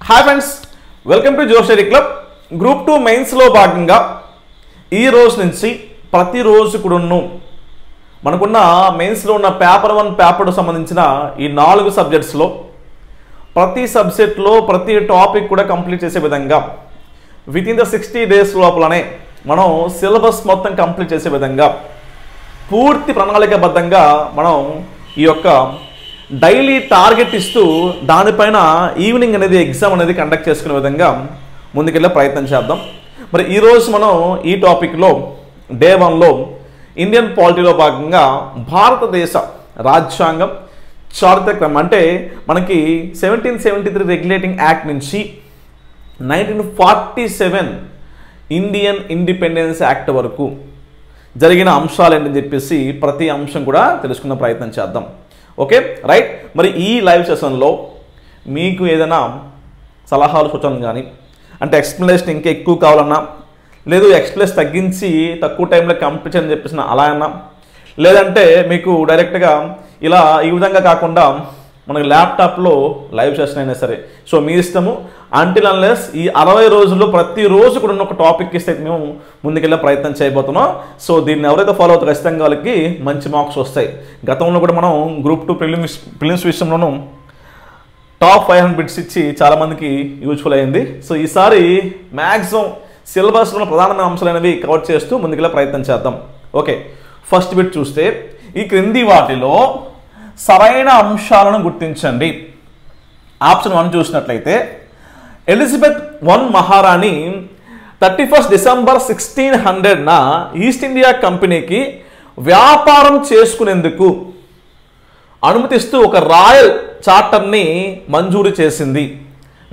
Hi friends, welcome to జోషరీ club. Group 2 మెయిన్స్లో భాగంగా ఈ రోజు నుంచి ప్రతిరోజు కూడాను మనకున్న మెయిన్స్లో ఉన్న పేపర్ 1 పేపర్ 2 సంబంధించిన ఈ 4 సబ్జెక్ట్స్లో ప్రతి సబ్జెక్ట్లో ప్రతి టాపిక్ కూడా కంప్లీట్ చేసే విధంగా వితిన్ ద 60 days లోపలనే మనం సిలబస్ మొత్తం కంప్లీట్ చేసే విధంగా పూర్తి ప్రణాళికాబద్ధంగా మనం ఈ యొక్క డైలీ టార్గెట్ ఇస్తూ దానిపైన ఈవినింగ్ అనేది ఎగ్జామ్ అనేది కండక్ట్ చేసుకునే విధంగా ముందుకెళ్ళే ప్రయత్నం చేద్దాం. మరి ఈరోజు మనం ఈ టాపిక్లో డే 1లో ఇండియన్ పాలిటీలో భాగంగా భారతదేశ రాజ్యాంగం చారిత్రక క్రమం అంటే మనకి 1773 రెగ్యులేటింగ్ యాక్ట్ నుంచి 1947 ఇండియన్ ఇండిపెండెన్స్ యాక్ట్ వరకు జరిగిన అంశాలు ఏంటని చెప్పేసి ప్రతి అంశం కూడా తెలుసుకునే ప్రయత్నం చేద్దాం. Okay right. మరి ఈ లైవ్ సెషన్లో మీకు ఏదైనా సలహాలు సూచనలు కానీ అంటే ఎక్స్ప్లెనేషన్ ఇంకా ఎక్కువ కావాలన్నా, లేదు ఎక్స్ప్లెనేషన్ తగ్గించి తక్కువ టైంలో కంప్లీట్ అని చెప్పేసిన అలా అన్నా, లేదంటే మీకు డైరెక్ట్గా ఇలా ఈ విధంగా కాకుండా మనకి ల్యాప్టాప్లో లైవ్ సెషన్ అయినా సరే, సో మీ ఇష్టము. అంటిల్ అన్లెస్ ఈ 60 రోజుల్లో ప్రతిరోజు కూడా ఒక టాపిక్ ఇస్తే మేము ముందుకెళ్ళే ప్రయత్నం చేయబోతున్నాం. సో దీన్ని ఎవరైతే ఫాలో అవుతారో ఖచ్చితంగా వాళ్ళకి మంచి మార్క్స్ వస్తాయి. గతంలో కూడా మనం గ్రూప్ 2 ప్రిలిమ్స్ విషయంలోనూ టాప్ 500 బిట్స్ ఇచ్చి చాలామందికి యూజ్ఫుల్ అయింది. సో ఈసారి మ్యాక్సిమం సిలబస్లో ప్రధానమైన అంశాలనేవి కవర్ చేస్తూ ముందుకెళ్ళే ప్రయత్నం చేద్దాం. ఓకే, ఫస్ట్ బిట్ చూస్తే ఈ క్రింది వాటిలో సరైన అంశాలను గుర్తించండి. ఆప్షన్ 1 చూసినట్లయితే ఎలిజబెత్ I మహారాణి 31 డిసెంబర్ 1600న ఈస్ట్ ఇండియా కంపెనీకి వ్యాపారం చేసుకునేందుకు అనుమతిస్తూ ఒక రాయల్ చార్టర్ని మంజూరు చేసింది.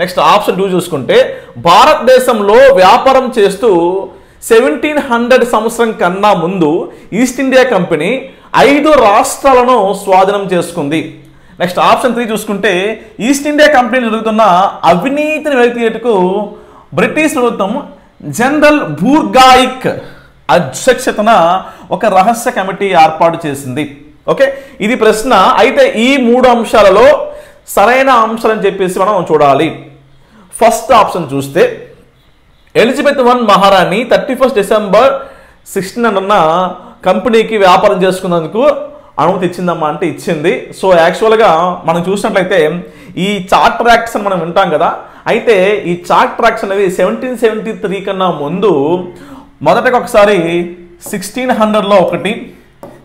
నెక్స్ట్ ఆప్షన్ 2 చూసుకుంటే భారతదేశంలో వ్యాపారం చేస్తూ 1700 సంవత్సరం కన్నా ముందు ఈస్ట్ ఇండియా కంపెనీ 5 రాష్ట్రాలను స్వాధీనం చేసుకుంది. నెక్స్ట్ ఆప్షన్ 3 చూసుకుంటే ఈస్ట్ ఇండియా కంపెనీ జరుగుతున్న అవినీతిని వెలికితీయుటకు బ్రిటిష్ ప్రభుత్వం జనరల్ బూర్గాయిక్ అధ్యక్షతన ఒక రహస్య కమిటీ ఏర్పాటు చేసింది. ఓకే, ఇది ప్రశ్న. అయితే ఈ 3 అంశాలలో సరైన అంశాలని చెప్పేసి మనం చూడాలి. ఫస్ట్ ఆప్షన్ చూస్తే ఎలిజబెత్ I మహారాణి 31 డిసెంబర్ 1600న కంపెనీకి వ్యాపారం చేసుకున్నందుకు అనుమతి ఇచ్చిందమ్మా అంటే ఇచ్చింది. సో యాక్చువల్గా మనం చూసినట్లయితే ఈ చార్టర్ యాక్ట్స్ అని మనం వింటాం కదా, అయితే ఈ చార్టర్ యాక్ట్స్ అనేవి 1773 కన్నా ముందు మొదటగా ఒకసారి 1600లో ఒకటి,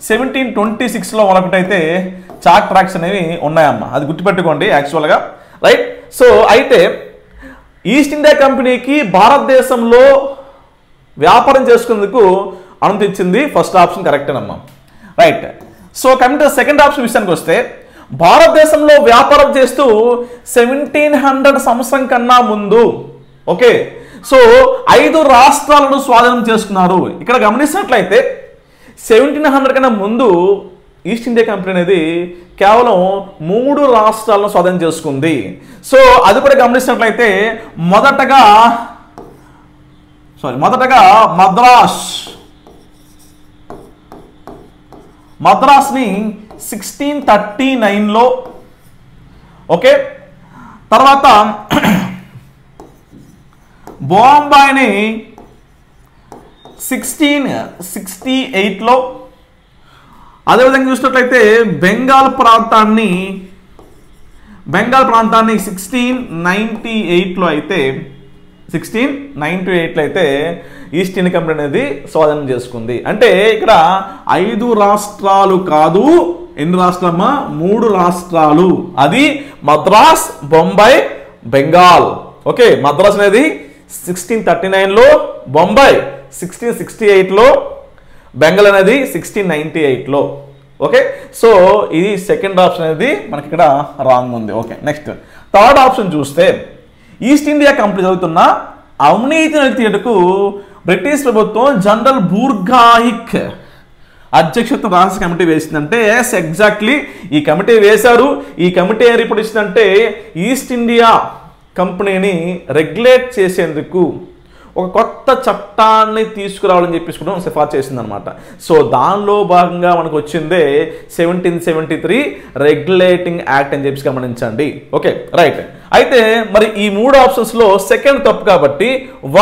1726లో ఒకటి అయితే చార్టర్ యాక్ట్స్ అనేవి ఉన్నాయమ్మా, అది గుర్తుపెట్టుకోండి యాక్చువల్గా రైట్. సో అయితే ఈస్ట్ ఇండియా కంపెనీకి భారతదేశంలో వ్యాపారం చేసుకునేందుకు అనుమతి ఇచ్చింది. ఫస్ట్ ఆప్షన్ కరెక్టేనమ్మా right. So coming to second option విషయానికి వస్తే భారతదేశంలో వ్యాపారం చేస్తూ 1700 సంవత్సరం కన్నా ముందు ఓకే సో 5 రాష్ట్రాలను స్వాధీనం చేసుకున్నారు. ఇక్కడ గమనించినట్లయితే 1700 కన్నా ముందు ఈస్ట్ ఇండియా కంపెనీ అనేది కేవలం 3 రాష్ట్రాలను స్వాధీనం చేసుకుంది. సో అది కూడా గమనించినట్లయితే మొదటగా మద్రాస్ని 1639లో ఓకే, తర్వాత బాంబాయిని 1668లో, అదేవిధంగా చూసినట్లయితే బెంగాల్ ప్రాంతాన్ని 1698లో అయితే 1698లో అయితే ఈస్ట్ ఇండియా కంపెనీ అనేది స్వాధీనం చేసుకుంది. అంటే ఇక్కడ 5 రాష్ట్రాలు కాదు, ఎన్ని రాష్ట్రాలమ్మా? 3 రాష్ట్రాలు. అది మద్రాస్, బొంబాయి, బెంగాల్. ఓకే, మద్రాస్ అనేది 1639లో, బొంబాయి 1668లో, బెంగాల్ అనేది 1698లో. ఓకే, సో ఇది సెకండ్ ఆప్షన్ అనేది మనకి ఇక్కడ రాంగ్ ఉంది. ఓకే, నెక్స్ట్ థర్డ్ ఆప్షన్ చూస్తే ఈస్ట్ ఇండియా కంపెనీ జరుగుతున్న అవినీతిని వెలికితీయుటకు బ్రిటిష్ ప్రభుత్వం జనరల్ బూర్గాయిక్ అధ్యక్షత రహస్య కమిటీ వేసిందంటే ఎస్ ఎగ్జాక్ట్లీ ఈ కమిటీ వేశారు. ఈ కమిటీ ఏం రిపోర్ట్ ఇచ్చిందంటే ఈస్ట్ ఇండియా కంపెనీని రెగ్యులేట్ చేసేందుకు ఒక కొత్త చట్టాన్ని తీసుకురావాలని చెప్పేసి కూడా సిఫార్సు చేసిందనమాట. సో దానిలో భాగంగా మనకు వచ్చిందే 1773 రెగ్యులేటింగ్ యాక్ట్ అని చెప్పేసి గమనించండి. Okay right. అయితే మరి ఈ 3 ఆప్షన్స్లో సెకండ్ తప్పు కాబట్టి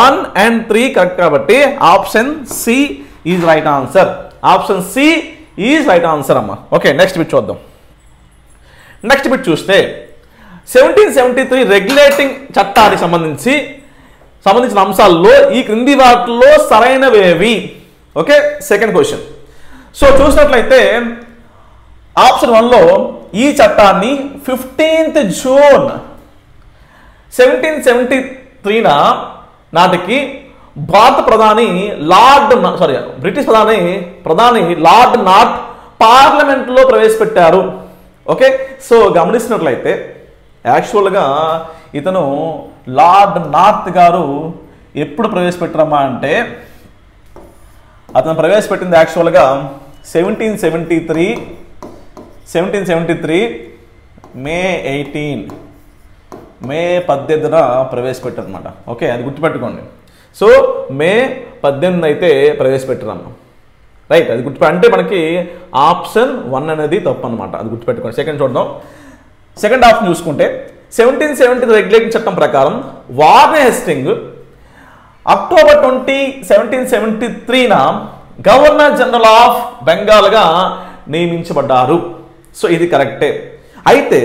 1 and 3 కరెక్ట్ కాబట్టి option C is right answer. Option C is right answer అమ్మా. ఓకే నెక్స్ట్ బిట్ చూద్దాం. నెక్స్ట్ బిట్ చూస్తే 1773 రెగ్యులేటింగ్ చట్టానికి సంబంధించిన అంశాల్లో ఈ క్రింది వాటిలో సరైనవేవి? Okay second question. సో చూసినట్లయితే ఆప్షన్ 1లో ఈ చట్టాన్ని 15th జూన్ 1773 నాటికి భారత బ్రిటిష్ ప్రధాని లార్డ్ నార్త్ పార్లమెంట్లో ప్రవేశపెట్టారు. ఓకే సో గమనిస్తున్నట్లయితే యాక్చువల్గా ఇతను లార్డ్ నార్త్ గారు ఎప్పుడు ప్రవేశపెట్టారమ్మా అంటే అతను ప్రవేశపెట్టింది యాక్చువల్గా 1773 మే 18న ప్రవేశపెట్టారనమాట. ఓకే అది గుర్తుపెట్టుకోండి. సో మే 18 అయితే ప్రవేశపెట్టారమ్మా. రైట్ అది అంటే మనకి ఆప్షన్ 1 అనేది తప్పు అనమాట. అది గుర్తుపెట్టుకోండి. సెకండ్ చూద్దాం. సెకండ్ ఆప్షన్ చూసుకుంటే 1770 రెగ్యులేటింగ్ చట్టం ప్రకారం వార్న్ హేస్టింగ్ అక్టోబర్ 20, 1773న గవర్నర్ జనరల్ ఆఫ్ బెంగాల్గా నియమించబడ్డారు. సో ఇది కరెక్టే. అయితే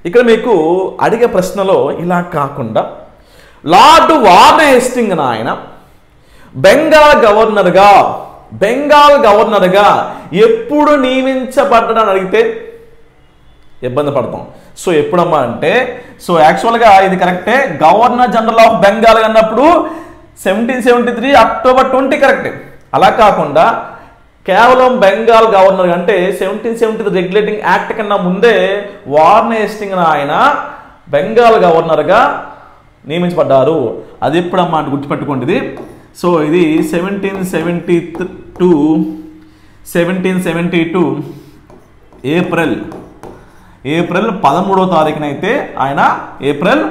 ఇక్కడ మీకు అడిగే ప్రశ్నలో ఇలా కాకుండా లార్డ్ వార్న్ హేస్టింగ్ ఆయన బెంగాల్ గవర్నర్గా ఎప్పుడు నియమించబడ్డాడని అడిగితే ఇబ్బంది పడతాం. సో ఎప్పుడమ్మా అంటే సో యాక్చువల్గా ఇది కరెక్టే. గవర్నర్ జనరల్ ఆఫ్ బెంగాల్ అన్నప్పుడు 1773 అక్టోబర్ 20 కరెక్టే. అలా కాకుండా కేవలం బెంగాల్ గవర్నర్ అంటే 1773 రెగ్యులేటింగ్ యాక్ట్ కన్నా ముందే వార్న్ హేస్టింగ్ ఆయన బెంగాల్ గవర్నర్గా నియమించబడ్డారు. అది ఎప్పుడమ్మా అంటే గుర్తుపెట్టుకోండి. సో ఇది 1772 ఏప్రిల్ 13వ తారీఖున అయితే ఆయన ఏప్రిల్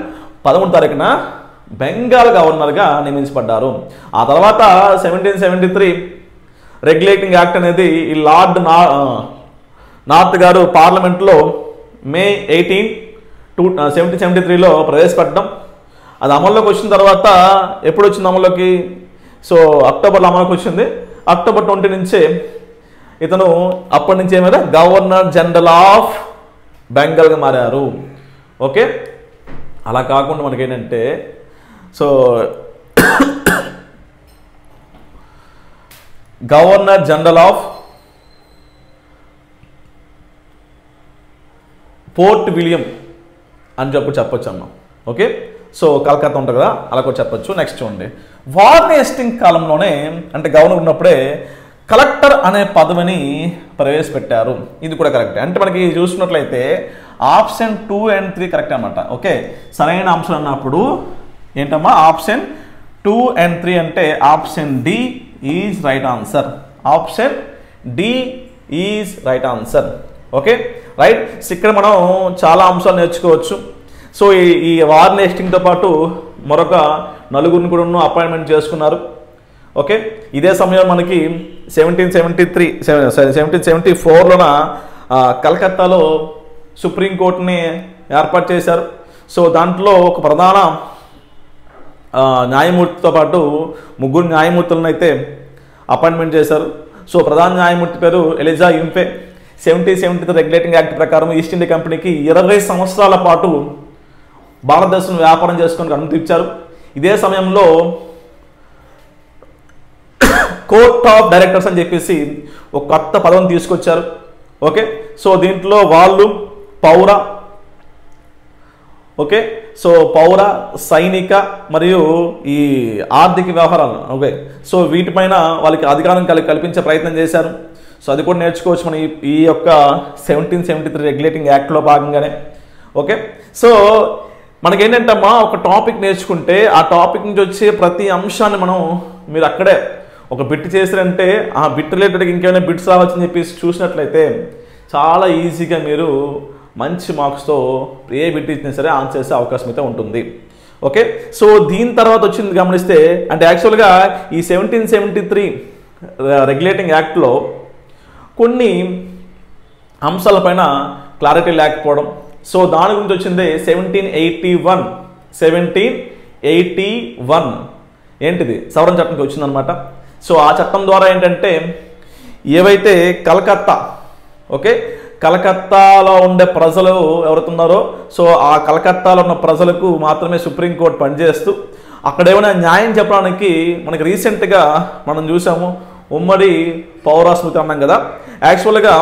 13వ తారీఖున బెంగాల్ గవర్నర్గా నియమించబడ్డారు. ఆ తర్వాత 1773 రెగ్యులేటింగ్ యాక్ట్ అనేది ఈ లార్డ్ నార్త్ గారు పార్లమెంట్లో మే 18, 1773లో ప్రవేశపెట్టడం. అది అమల్లోకి వచ్చిన తర్వాత ఎప్పుడు వచ్చింది అమల్లోకి? సో అక్టోబర్లో అమలుకి వచ్చింది. అక్టోబర్ 20 నుంచే ఇతను అప్పటి నుంచి ఏమైనా గవర్నర్ జనరల్ ఆఫ్ బెంగాల్గా మారారు. ఓకే అలా కాకుండా మనకేంటంటే so governor general of port William అని చెప్పొచ్చు అమ్మ. ఓకే సో కలకత్తా ఉంటుంది కదా అలా కూడా చెప్పొచ్చు. నెక్స్ట్ చూడండి. వార్న్ హేస్టింగ్ కాలంలోనే అంటే గవర్నర్ ఉన్నప్పుడే కలెక్టర్ అనే పదవిని ప్రవేశపెట్టారు. ఇది కూడా కరెక్టే. అంటే మనకి చూసుకున్నట్లయితే ఆప్షన్ 2 and 3 కరెక్ట్ అనమాట. ఓకే సరైన అంశం అన్నప్పుడు ఏంటమ్మా ఆప్షన్ 2 and 3 అంటే option D is right answer. Option D is right answer. Okay right. ఇక్కడ మనం చాలా అంశాలు నేర్చుకోవచ్చు. సో ఈ వార్న్ హేస్టింగ్తో పాటు మరొక 4 కూడా అపాయింట్మెంట్ చేసుకున్నారు. ఓకే ఇదే సమయం మనకి 1774లోన కలకత్తాలో సుప్రీంకోర్టుని ఏర్పాటు చేశారు. సో దాంట్లో ఒక ప్రధాన న్యాయమూర్తితో పాటు 3 న్యాయమూర్తులను అయితే అపాయింట్మెంట్ చేశారు. సో ప్రధాన న్యాయమూర్తి పేరు ఎలిజా యింఫే. 1773 రెగ్యులేటింగ్ యాక్ట్ ప్రకారం ఈస్ట్ ఇండియా కంపెనీకి 20 సంవత్సరాల పాటు భారతదేశం వ్యాపారం చేసుకొని అనుమతి ఇచ్చారు. ఇదే సమయంలో కోర్ట్ ఆఫ్ డైరెక్టర్స్ అని చెప్పేసి ఒక కొత్త పదవిని తీసుకొచ్చారు. ఓకే సో దీంట్లో వాళ్ళు పౌర సైనిక మరియు ఈ ఆర్థిక వ్యవహారాలు ఓకే సో వీటిపైన వాళ్ళకి అధికారం కల్పించే ప్రయత్నం చేశారు. సో అది కూడా నేర్చుకోవచ్చు మనం ఈ యొక్క 1773 రెగ్యులేటింగ్ యాక్ట్లో భాగంగానే. ఓకే సో మనకేంటంటే అమ్మా ఒక టాపిక్ నేర్చుకుంటే ఆ టాపిక్ నుంచి వచ్చే ప్రతి అంశాన్ని మీరు అక్కడే ఒక బిట్ చేసారంటే ఆ బిట్ రిలేటెడ్గా ఇంకేమైనా బిట్స్ రావచ్చని చెప్పేసి చూసినట్లయితే చాలా ఈజీగా మీరు మంచి మార్క్స్తో ఏ బిట్ ఇచ్చినా సరే ఆన్సర్ చేసే అవకాశం అయితే ఉంటుంది. ఓకే, సో దీని తర్వాత వచ్చింది గమనిస్తే, అంటే యాక్చువల్గా ఈ 1773 రెగ్యులేటింగ్ యాక్ట్లో కొన్ని అంశాలపైన క్లారిటీ లేకపోవడం, సో దాని గురించి వచ్చింది 1781 ఏంటిది సవరణ చట్టంకి వచ్చిందనమాట. సో ఆ చట్టం ద్వారా ఏంటంటే ఏవైతే కలకత్తాలో ఉండే ప్రజలు ఎవరుతున్నారో, సో ఆ కలకత్తాలో ఉన్న ప్రజలకు మాత్రమే సుప్రీంకోర్టు పనిచేస్తూ అక్కడ ఏమైనా న్యాయం చెప్పడానికి మనకి రీసెంట్గా మనం చూసాము ఉమ్మడి పౌరస్మృతి అన్నాం కదా. యాక్చువల్గా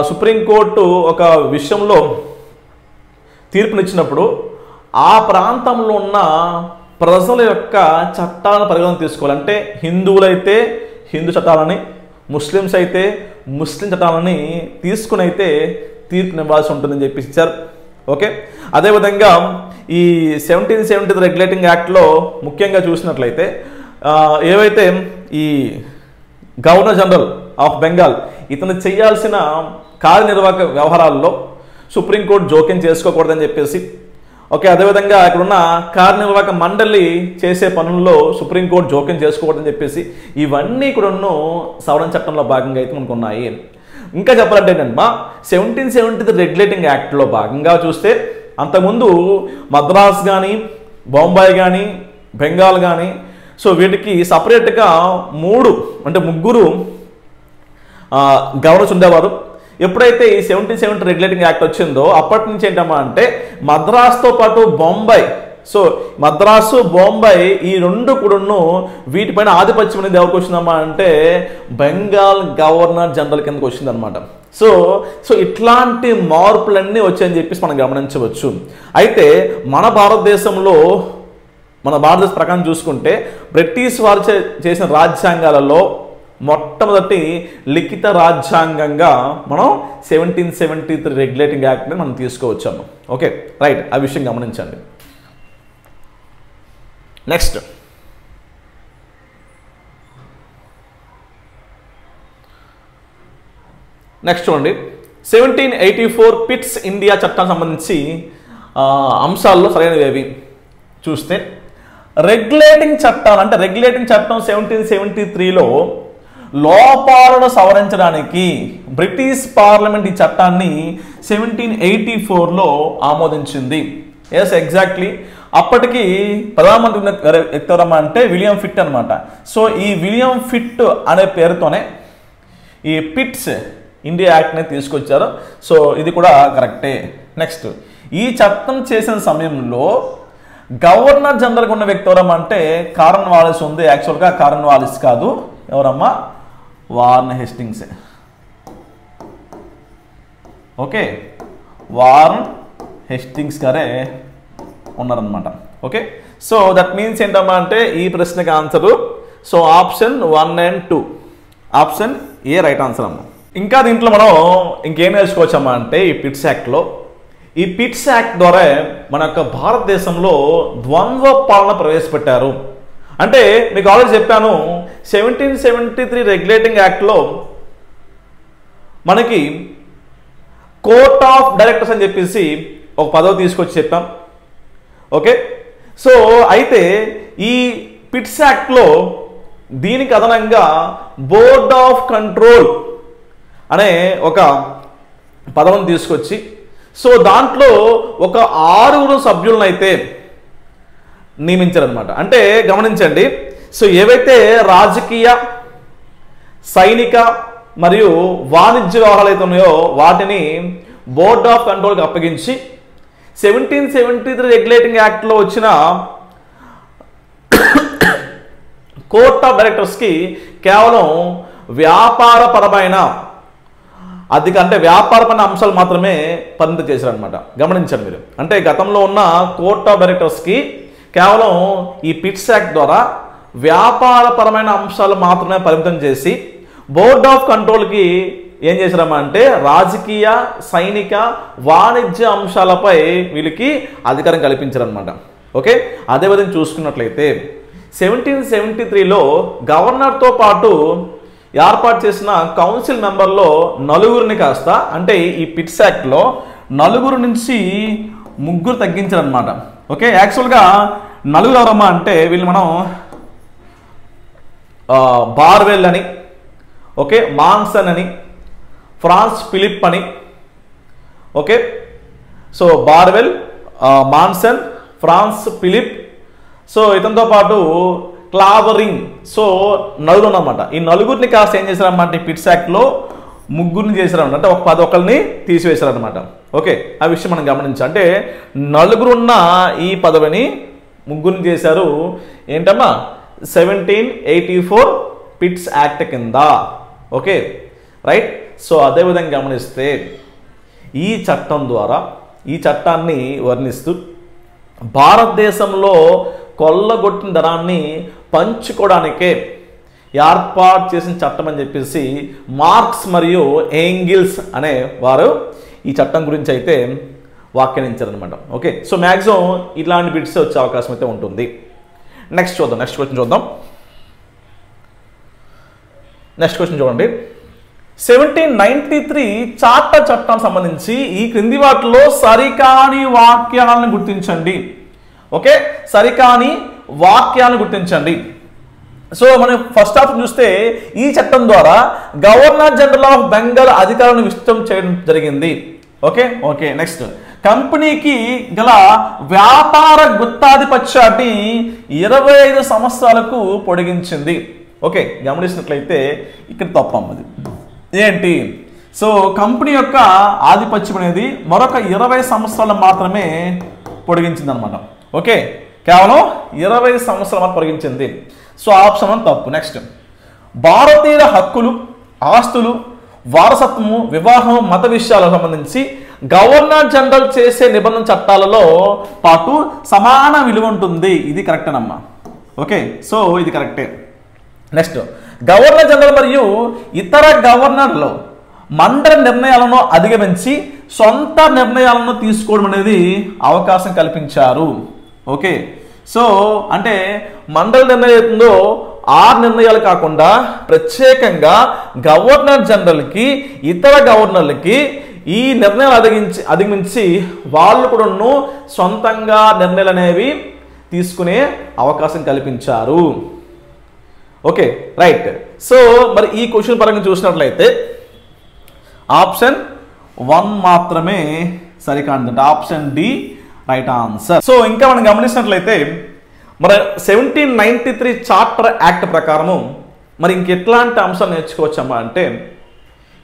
సుప్రీంకోర్టు ఒక విషయంలో తీర్పునిచ్చినప్పుడు ఆ ప్రాంతంలో ఉన్న ప్రజల యొక్క చట్టాలను పరిగణన తీసుకోవాలి. అంటే హిందువులైతే హిందూ చట్టాలని, ముస్లిమ్స్ అయితే ముస్లిం చట్టాలని తీసుకుని అయితే తీర్పునివ్వాల్సి ఉంటుందని చెప్పి ఇచ్చారు. ఓకే, అదేవిధంగా ఈ 1773 రెగ్యులేటింగ్ యాక్ట్లో ముఖ్యంగా చూసినట్లయితే ఏవైతే ఈ గవర్నర్ జనరల్ ఆఫ్ బెంగాల్ ఇతను చేయాల్సిన కార్యనిర్వాహక వ్యవహారాల్లో సుప్రీంకోర్టు జోక్యం చేసుకోకూడదని చెప్పేసి, ఓకే, అదేవిధంగా ఇక్కడున్న కార్యనిర్వాహక మండలి చేసే పనుల్లో సుప్రీంకోర్టు జోక్యం చేసుకోకూడదని చెప్పేసి ఇవన్నీ కూడా సవరణ చట్టంలో భాగంగా అయితే మనకు ఉన్నాయి. ఇంకా చెప్పాలంటే ఏంటంటే 1773 రెగ్యులేటింగ్ యాక్ట్లో భాగంగా చూస్తే అంతకుముందు మద్రాస్ కానీ, బొంబాయి కానీ, బెంగాల్ కానీ, సో వీటికి సపరేట్గా ముగ్గురు గవర్నర్స్ ఉండేవారు. ఎప్పుడైతే ఈ 1773 రెగ్యులేటింగ్ యాక్ట్ వచ్చిందో అప్పటి నుంచి ఏంటమ్మా అంటే మద్రాస్తో పాటు బొంబాయి, సో మద్రాసు బొంబాయి ఈ రెండు కూడాను వీటిపైన ఆధిపత్యం అనేది ఎవరికి వచ్చిందమ్మా అంటే బెంగాల్ గవర్నర్ జనరల్ కిందకి వచ్చిందనమాట. సో ఇట్లాంటి మార్పులన్నీ వచ్చాయని చెప్పేసి మనం గమనించవచ్చు. అయితే మన భారతదేశ ప్రకారం చూసుకుంటే బ్రిటిష్ వారు చేసిన రాజ్యాంగాలలో మొట్టమొదటి లిఖిత రాజ్యాంగంగా మనం 1773 రెగ్యులేటింగ్ యాక్ట్ని మనం తీసుకోవచ్చాము. ఓకే, రైట్, ఆ విషయం గమనించండి. నెక్స్ట్ చూడండి 1784 పిట్స్ ఇండియా చట్టానికి సంబంధించి అంశాల్లో సరైనవి చూస్తే రెగ్యులేటింగ్ చట్టాలు, అంటే రెగ్యులేటింగ్ చట్టం 1773లో లోపాలను సవరించడానికి బ్రిటిష్ పార్లమెంట్ ఈ చట్టాన్ని 1784లో ఆమోదించింది. Yes, exactly. అప్పటికి ప్రధానమంత్రి ఎవరమ్మా అంటే విలియం ఫిట్ అనమాట. సో ఈ విలియం ఫిట్ అనే పేరుతోనే ఈ పిట్స్ ఇండియా యాక్ట్ని తీసుకొచ్చారు. సో ఇది కూడా కరెక్టే. నెక్స్ట్, ఈ చట్టం చేసిన సమయంలో గవర్నర్ జనరల్గా ఉన్న వ్యక్తి ఎవరమ్మా అంటే కారన్ వాలిస్ ఉంది. యాక్చువల్గా కారన్ వాలిస్ కాదు, ఎవరమ్మా, warn Hastings. Okay, warn Hastings గారే ఉన్నారనమాట. ఓకే, సో దట్ మీన్స్ ఏంటమ్మా అంటే ఈ ప్రశ్నకి answer so option 1 and 2, option A right answer అమ్మా. ఇంకా దీంట్లో మనం ఇంకేం నేర్చుకోవచ్చమ్మా అంటే ఈ పిట్స్ యాక్ట్ ద్వారా మన యొక్క భారతదేశంలో ద్వంద్వ పాలన ప్రవేశపెట్టారు. అంటే మీకు ఆల్రెడీ చెప్పాను 1773 రెగ్యులేటింగ్ యాక్ట్లో మనకి కోర్ట్ ఆఫ్ డైరెక్టర్స్ అని చెప్పేసి ఒక పదవి తీసుకొచ్చి చెప్పాం. ఓకే, సో అయితే ఈ పిట్స్ యాక్ట్లో దీనికి అదనంగా బోర్డ్ ఆఫ్ కంట్రోల్ అనే ఒక పదవిని తీసుకొచ్చి, సో దాంట్లో ఒక 6 సభ్యులను అయితే నియమించారనమాట. అంటే గమనించండి, సో ఏవైతే రాజకీయ, సైనిక మరియు వాణిజ్య వ్యవహారాలు అయితే ఉన్నాయో వాటిని బోర్డ్ ఆఫ్ కంట్రోల్కి అప్పగించి 1773 రెగ్యులేటింగ్ యాక్ట్లో వచ్చిన కోర్ట్ ఆఫ్ డైరెక్టర్స్కి కేవలం వ్యాపారపరమైన అంశాలు మాత్రమే పరిమితం చేశారనమాట. గమనించండి మీరు. అంటే గతంలో ఉన్న కోర్ట్ ఆఫ్ డైరెక్టర్స్కి కేవలం ఈ పిట్స్ యాక్ట్ ద్వారా వ్యాపారపరమైన అంశాలు మాత్రమే పరిమితం చేసి బోర్డ్ ఆఫ్ కంట్రోల్కి ఏం చేశారమ్మా అంటే రాజకీయ, సైనిక, వాణిజ్య అంశాలపై వీళ్ళకి అధికారం కల్పించారనమాట. ఓకే, అదేవిధంగా చూసుకున్నట్లయితే 1773లో గవర్నర్తో పాటు ఏర్పాటు చేసిన కౌన్సిల్ మెంబర్లో 4 కాస్త, అంటే ఈ పిట్స్ యాక్ట్లో 4 నుంచి 3 తగ్గించారనమాట. ఓకే, యాక్చువల్గా నలుగురు ఎవరమ్మా అంటే వీళ్ళు మనం బార్వెల్ అని, ఓకే, మాన్సన్ అని, ఫ్రాన్స్ ఫిలిప్ అని, okay, so Barwell, Manson, France Philip, so ఇతనితో పాటు క్లావరింగ్, సో నలుగురు అన్నమాట. ఈ నలుగురిని కాస్త ఏం చేశారన్నమాట పిట్స్ యాక్ట్లో ముగ్గురిని చేశారన్నమాట, అంటే ఒక 10 ఒకరిని తీసివేశారనమాట. ఓకే, ఆ విషయం మనం గమనించాలి. అంటే నలుగురున్న ఈ పదవిని ముగ్గురిని చేశారు. ఏంటమ్మా 1784 పిట్స్ యాక్ట్ కింద. Okay right. సో అదేవిధంగా గమనిస్తే ఈ చట్టం ద్వారా, ఈ చట్టాన్ని వర్ణిస్తూ భారతదేశంలో కొల్లగొట్టిన ధనాన్ని పంచుకోవడానికే ఏర్పాటు చేసిన చట్టం అని చెప్పేసి మార్క్స్ మరియు ఏంగిల్స్ అనే వారు ఈ చట్టం గురించి అయితే వ్యాఖ్యానించారనమాట. ఓకే, సో మ్యాక్సిమం ఇట్లాంటి బిట్స్ వచ్చే అవకాశం అయితే ఉంటుంది. నెక్స్ట్ చూద్దాం, నెక్స్ట్ క్వశ్చన్ చూద్దాం. నెక్స్ట్ క్వశ్చన్ చూడండి. 1793 చార్టర్ చట్టానికి సంబంధించి ఈ క్రింది వాటిలో సరికాని వాక్యాలను గుర్తించండి. ఓకే, సరికాని వాక్యాలను గుర్తించండి. సో మనం ఫస్ట్ ఆప్షన్ చూస్తే ఈ చట్టం ద్వారా గవర్నర్ జనరల్ ఆఫ్ బెంగాల్ అధికారాలను విస్తృతం చేయడం జరిగింది. ఓకే ఓకే నెక్స్ట్, కంపెనీకి గల వ్యాపార గుత్తాధిపత్యాన్ని 25 సంవత్సరాలకు పొడిగించింది. ఓకే, గమనించినట్లయితే ఇక్కడ తప్పమ్మది ఏంటి, సో కంపెనీ యొక్క ఆధిపత్యం అనేది మరొక 20 సంవత్సరాలు మాత్రమే పొడిగించింది అనమాట. ఓకే, కేవలం 20 సంవత్సరాలు మాత్రం పొడిగించింది. సో ఆప్షన్ 1 తప్పు. నెక్స్ట్, భారతీయుల హక్కులు, ఆస్తులు, వారసత్వము, వివాహం, మత విషయాలకు సంబంధించి గవర్నర్ జనరల్ చేసే నిబంధన చట్టాలలో పాటు సమాన విలువ ఉంటుంది. ఇది కరెక్టేనమ్మా. ఓకే, సో ఇది కరెక్టే. నెక్స్ట్, గవర్నర్ జనరల్ మరియు ఇతర గవర్నర్లు మండలి నిర్ణయాలను అధిగమించి సొంత నిర్ణయాలను తీసుకోవడం అనేది అవకాశం కల్పించారు. ఓకే, సో అంటే మండలి నిర్ణయం అవుతుందో ఆ నిర్ణయాలు కాకుండా ప్రత్యేకంగా గవర్నర్ జనరల్కి, ఇతర గవర్నర్లకి ఈ నిర్ణయాలు అధిగమించి వాళ్ళు కూడా సొంతంగా నిర్ణయాలు అనేవి తీసుకునే అవకాశం కల్పించారు. Okay right. సో మరి ఈ క్వశ్చన్ పరంగా చూసినట్లయితే ఆప్షన్ 1 మాత్రమే సరికాదంటే option D right answer. So ఇంకా మనం గమనించినట్లయితే మరి 1793 చార్టర్ యాక్ట్ ప్రకారము మరి ఇంకెట్లాంటి అంశాలు నేర్చుకోవచ్చమ్మా అంటే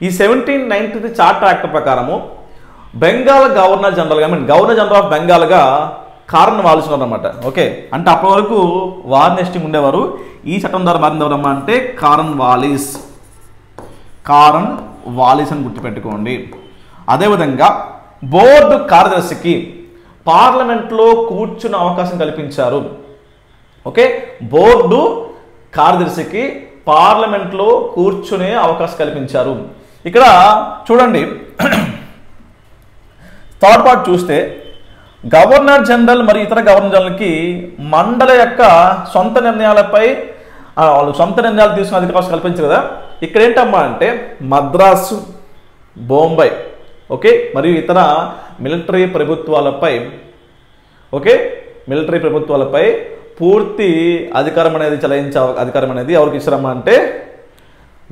ఈ 1793 చార్టర్ యాక్ట్ ప్రకారము బెంగాల్ గవర్నర్ జనరల్గా గవర్నర్ జనరల్ ఆఫ్ బెంగాల్గా కారన్ వాలిస్ ఉన్నారన్నమాట. ఓకే, అంటే అప్పటి వరకు వార్నెస్టింగ్ ఉండేవారు. ఈ చట్టం ద్వారా మారింది ఎవరమ్మా అంటే కారన్ వాలిస్. కారన్ వాలిస్ అని గుర్తుపెట్టుకోండి. అదేవిధంగా బోర్డు కార్యదర్శికి పార్లమెంట్లో కూర్చునే అవకాశం కల్పించారు. ఓకే, బోర్డు కార్యదర్శికి పార్లమెంట్లో కూర్చునే అవకాశం కల్పించారు. ఇక్కడ చూడండి థర్డ్ పార్ట్ చూస్తే గవర్నర్ జనరల్ మరియు ఇతర గవర్నర్ జనరల్కి మండలి యొక్క సొంత నిర్ణయాలపై వాళ్ళు సొంత నిర్ణయాలు తీసుకునే అధికారం కల్పించారు కదా. ఇక్కడ ఏంటమ్మా అంటే మద్రాసు, బొంబాయి, ఓకే, మరియు ఇతర మిలిటరీ ప్రభుత్వాలపై, ఓకే, మిలిటరీ ప్రభుత్వాలపై పూర్తి అధికారం అనేది చలాయించే అధికారం అనేది ఎవరికి ఇచ్చారమ్మా అంటే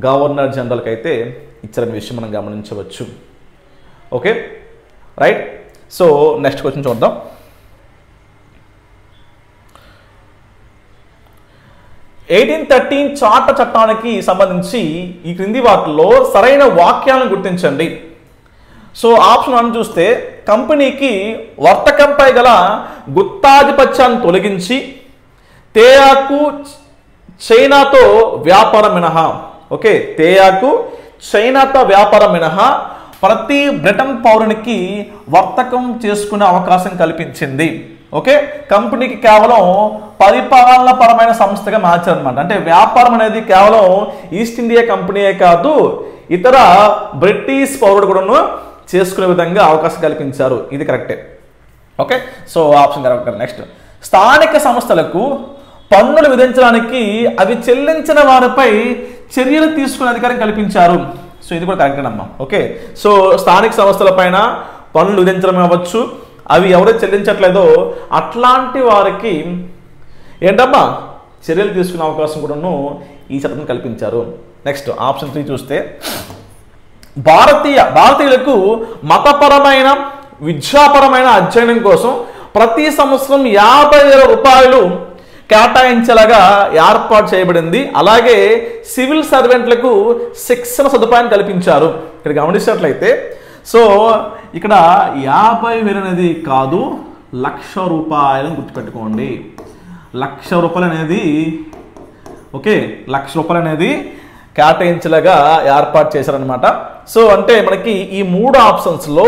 గవర్నర్ జనరల్కి అయితే ఇచ్చారనే విషయం మనం గమనించవచ్చు. Okay right. So next question చూద్దాం. 1813 చార్టర్ చట్టానికి సంబంధించి ఈ క్రింది వాటిలో సరైన వాక్యాలను గుర్తించండి. సో ఆప్షన్ 1 చూస్తే కంపెనీకి వర్తకంపై గల గుత్తాధిపత్యాన్ని తొలగించి తేయాకు చైనాతో వ్యాపారం మినహా, ఓకే, తేయాకు చైనాతో వ్యాపారం మినహా ప్రతి బ్రిటన్ పౌరునికి వర్తకం చేసుకునే అవకాశం కల్పించింది. ఓకే, కంపెనీకి కేవలం పరిపాలన పరమైన సంస్థగా మార్చారనమాట. అంటే వ్యాపారం అనేది కేవలం ఈస్ట్ ఇండియా కంపెనీయే కాదు, ఇతర బ్రిటిష్ పౌరుడు కూడా చేసుకునే విధంగా అవకాశం కల్పించారు. ఇది కరెక్టే. Okay, so option correct. Next, స్థానిక సంస్థలకు పన్నులు విధించడానికి అవి చెల్లించిన వారిపై చర్యలు తీసుకునే అధికారం కల్పించారు. సో ఇది కూడా కరెక్టేనమ్మా. ఓకే, సో స్థానిక సంస్థల పైన పన్నులు విధించడం అవ్వచ్చు, అవి ఎవరైతే చెల్లించట్లేదో అట్లాంటి వారికి ఏంటమ్మా చర్యలు తీసుకునే అవకాశం కూడాను ఈ చట్టం కల్పించారు. నెక్స్ట్ ఆప్షన్ 3 చూస్తే భారతీయులకు మతపరమైన విద్యాపరమైన అధ్యయనం కోసం ప్రతి సంవత్సరం 50,000 రూపాయలు కేటాయించేలాగా ఏర్పాటు చేయబడింది. అలాగే సివిల్ సర్వెంట్లకు శిక్షణ సదుపాయం కల్పించారు. ఇక్కడ గమనించినట్లయితే సో ఇక్కడ 50,000 అనేది కాదు, 1,00,000 రూపాయలను గుర్తుపెట్టుకోండి. 1,00,000 రూపాయలు అనేది ఓకే, 1,00,000 రూపాయలు అనేది కేటాయించేలాగా ఏర్పాటు చేశారనమాట. సో అంటే మనకి ఈ 3 ఆప్షన్స్లో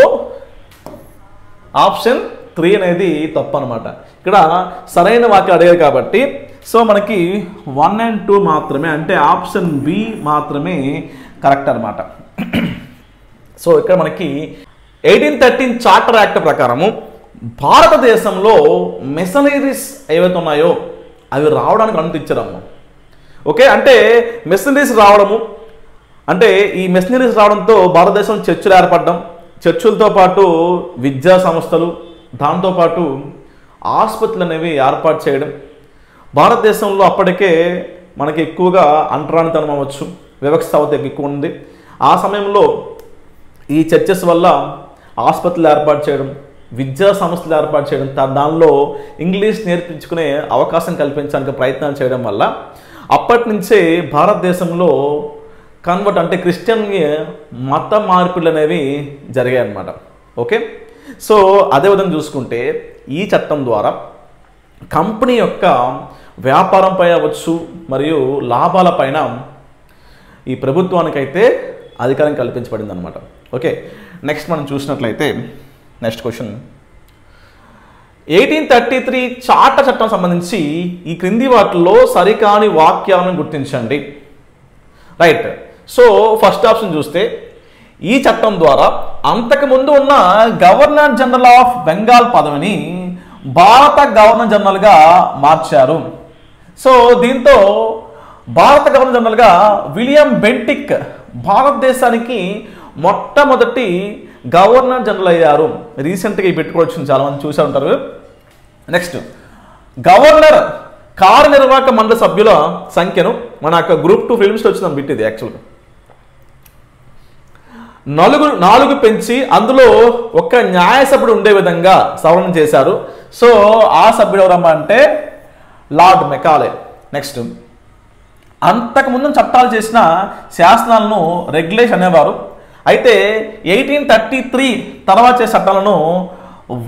ఆప్షన్ 3 అనేది తప్పు అనమాట. ఇక్కడ సరైన వాక్యం అడిగారు కాబట్టి సో మనకి 1 and 2 మాత్రమే, అంటే ఆప్షన్ బి మాత్రమే కరెక్ట్ అనమాట. సో ఇక్కడ మనకి 1813 చార్టర్ యాక్ట్ ప్రకారము భారతదేశంలో మిషనరీస్ ఏవైతే ఉన్నాయో అవి రావడానికి అనుమతించారమ్మ. ఓకే, అంటే మిషనరీస్ రావడము అంటే ఈ మిషనరీస్ రావడంతో భారతదేశంలో చర్చిలు ఏర్పడడం, చర్చిలతో పాటు విద్యా సంస్థలు, దాంతోపాటు ఆసుపత్రులు అనేవి ఏర్పాటు చేయడం. భారతదేశంలో అప్పటికే మనకి ఎక్కువగా అంటరానితనం అవ్వచ్చు, వివక్ష ఎక్కువ ఉంది. ఆ సమయంలో ఈ చర్చెస్ వల్ల ఆసుపత్రులు ఏర్పాటు చేయడం, విద్యా సంస్థలు ఏర్పాటు చేయడం, దానిలో ఇంగ్లీష్ నేర్పించుకునే అవకాశం కల్పించడానికి ప్రయత్నాలు చేయడం వల్ల అప్పటి నుంచే భారతదేశంలో కన్వర్ట్ అంటే క్రిస్టియన్ మత మార్పులు అనేవి జరిగాయి అన్నమాట. ఓకే, సో అదేవిధంగా చూసుకుంటే ఈ చట్టం ద్వారా కంపెనీ యొక్క వ్యాపారంపై అవ్వచ్చు మరియు లాభాలపైన ఈ ప్రభుత్వానికైతే అధికారం కల్పించబడింది అనమాట. ఓకే, నెక్స్ట్ మనం చూసినట్లయితే నెక్స్ట్ క్వశ్చన్ 1833 చార్టర్ చట్టం సంబంధించి ఈ క్రింది వాటిలో సరికాని వాక్యాలను గుర్తించండి. రైట్, సో ఫస్ట్ ఆప్షన్ చూస్తే ఈ చట్టం ద్వారా అంతకుముందు ఉన్న గవర్నర్ జనరల్ ఆఫ్ బెంగాల్ పదవిని భారత గవర్నర్ జనరల్గా మార్చారు. సో దీంతో భారత గవర్నర్ జనరల్గా విలియం బెంటిక్ భారతదేశానికి మొట్టమొదటి గవర్నర్ జనరల్ అయ్యారు. రీసెంట్గా ఈ పెట్టుకోవచ్చు, చాలామంది చూసే ఉంటారు. నెక్స్ట్ గవర్నర్ కార్యనిర్వాహక మండలి సభ్యుల సంఖ్యను మన యొక్క గ్రూప్ 2 ఫిల్మ్స్లో వచ్చిందని బిట్టిది యాక్చువల్గా 4 పెంచి అందులో ఒక న్యాయసభ్యుడు ఉండే విధంగా సవరణ చేశారు. సో ఆ సభ్యుడు ఎవరమ్మా అంటే లార్డ్ మెకాలే. నెక్స్ట్ అంతకుముందు చట్టాలు చేసిన శాసనాలను రెగ్యులేషన్ అనేవారు. అయితే 1833 తర్వాత చేసే చట్టాలను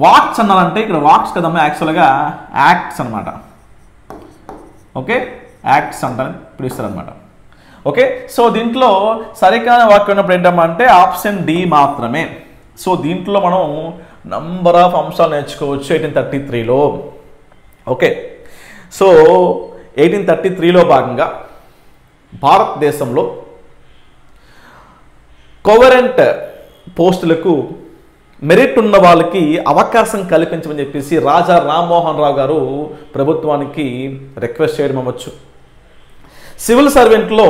వాక్స్ అన్నారంటే ఇక్కడ వాక్స్ కదమ్మా, యాక్చువల్గా యాక్ట్స్ అనమాట. ఓకే, యాక్ట్స్ అంటారు పిలుస్తారనమాట. ఓకే, సో దీంట్లో సరికాని వాక్యం ఉన్నప్పుడు ఏంటమ్మా అంటే ఆప్షన్ డి మాత్రమే. సో దీంట్లో మనం నంబర్ ఆఫ్ అంశాలు నేర్చుకోవచ్చు 1833లో. ఓకే, సో 1833లో భాగంగా భారతదేశంలో కోవరెంట్ పోస్టులకు మెరిట్ ఉన్న వాళ్ళకి అవకాశం కల్పించమని చెప్పేసి రాజా రామ్మోహన్ రావు గారు ప్రభుత్వానికి రిక్వెస్ట్ చేయడం అవ్వచ్చు. సివిల్ సర్వెంట్లో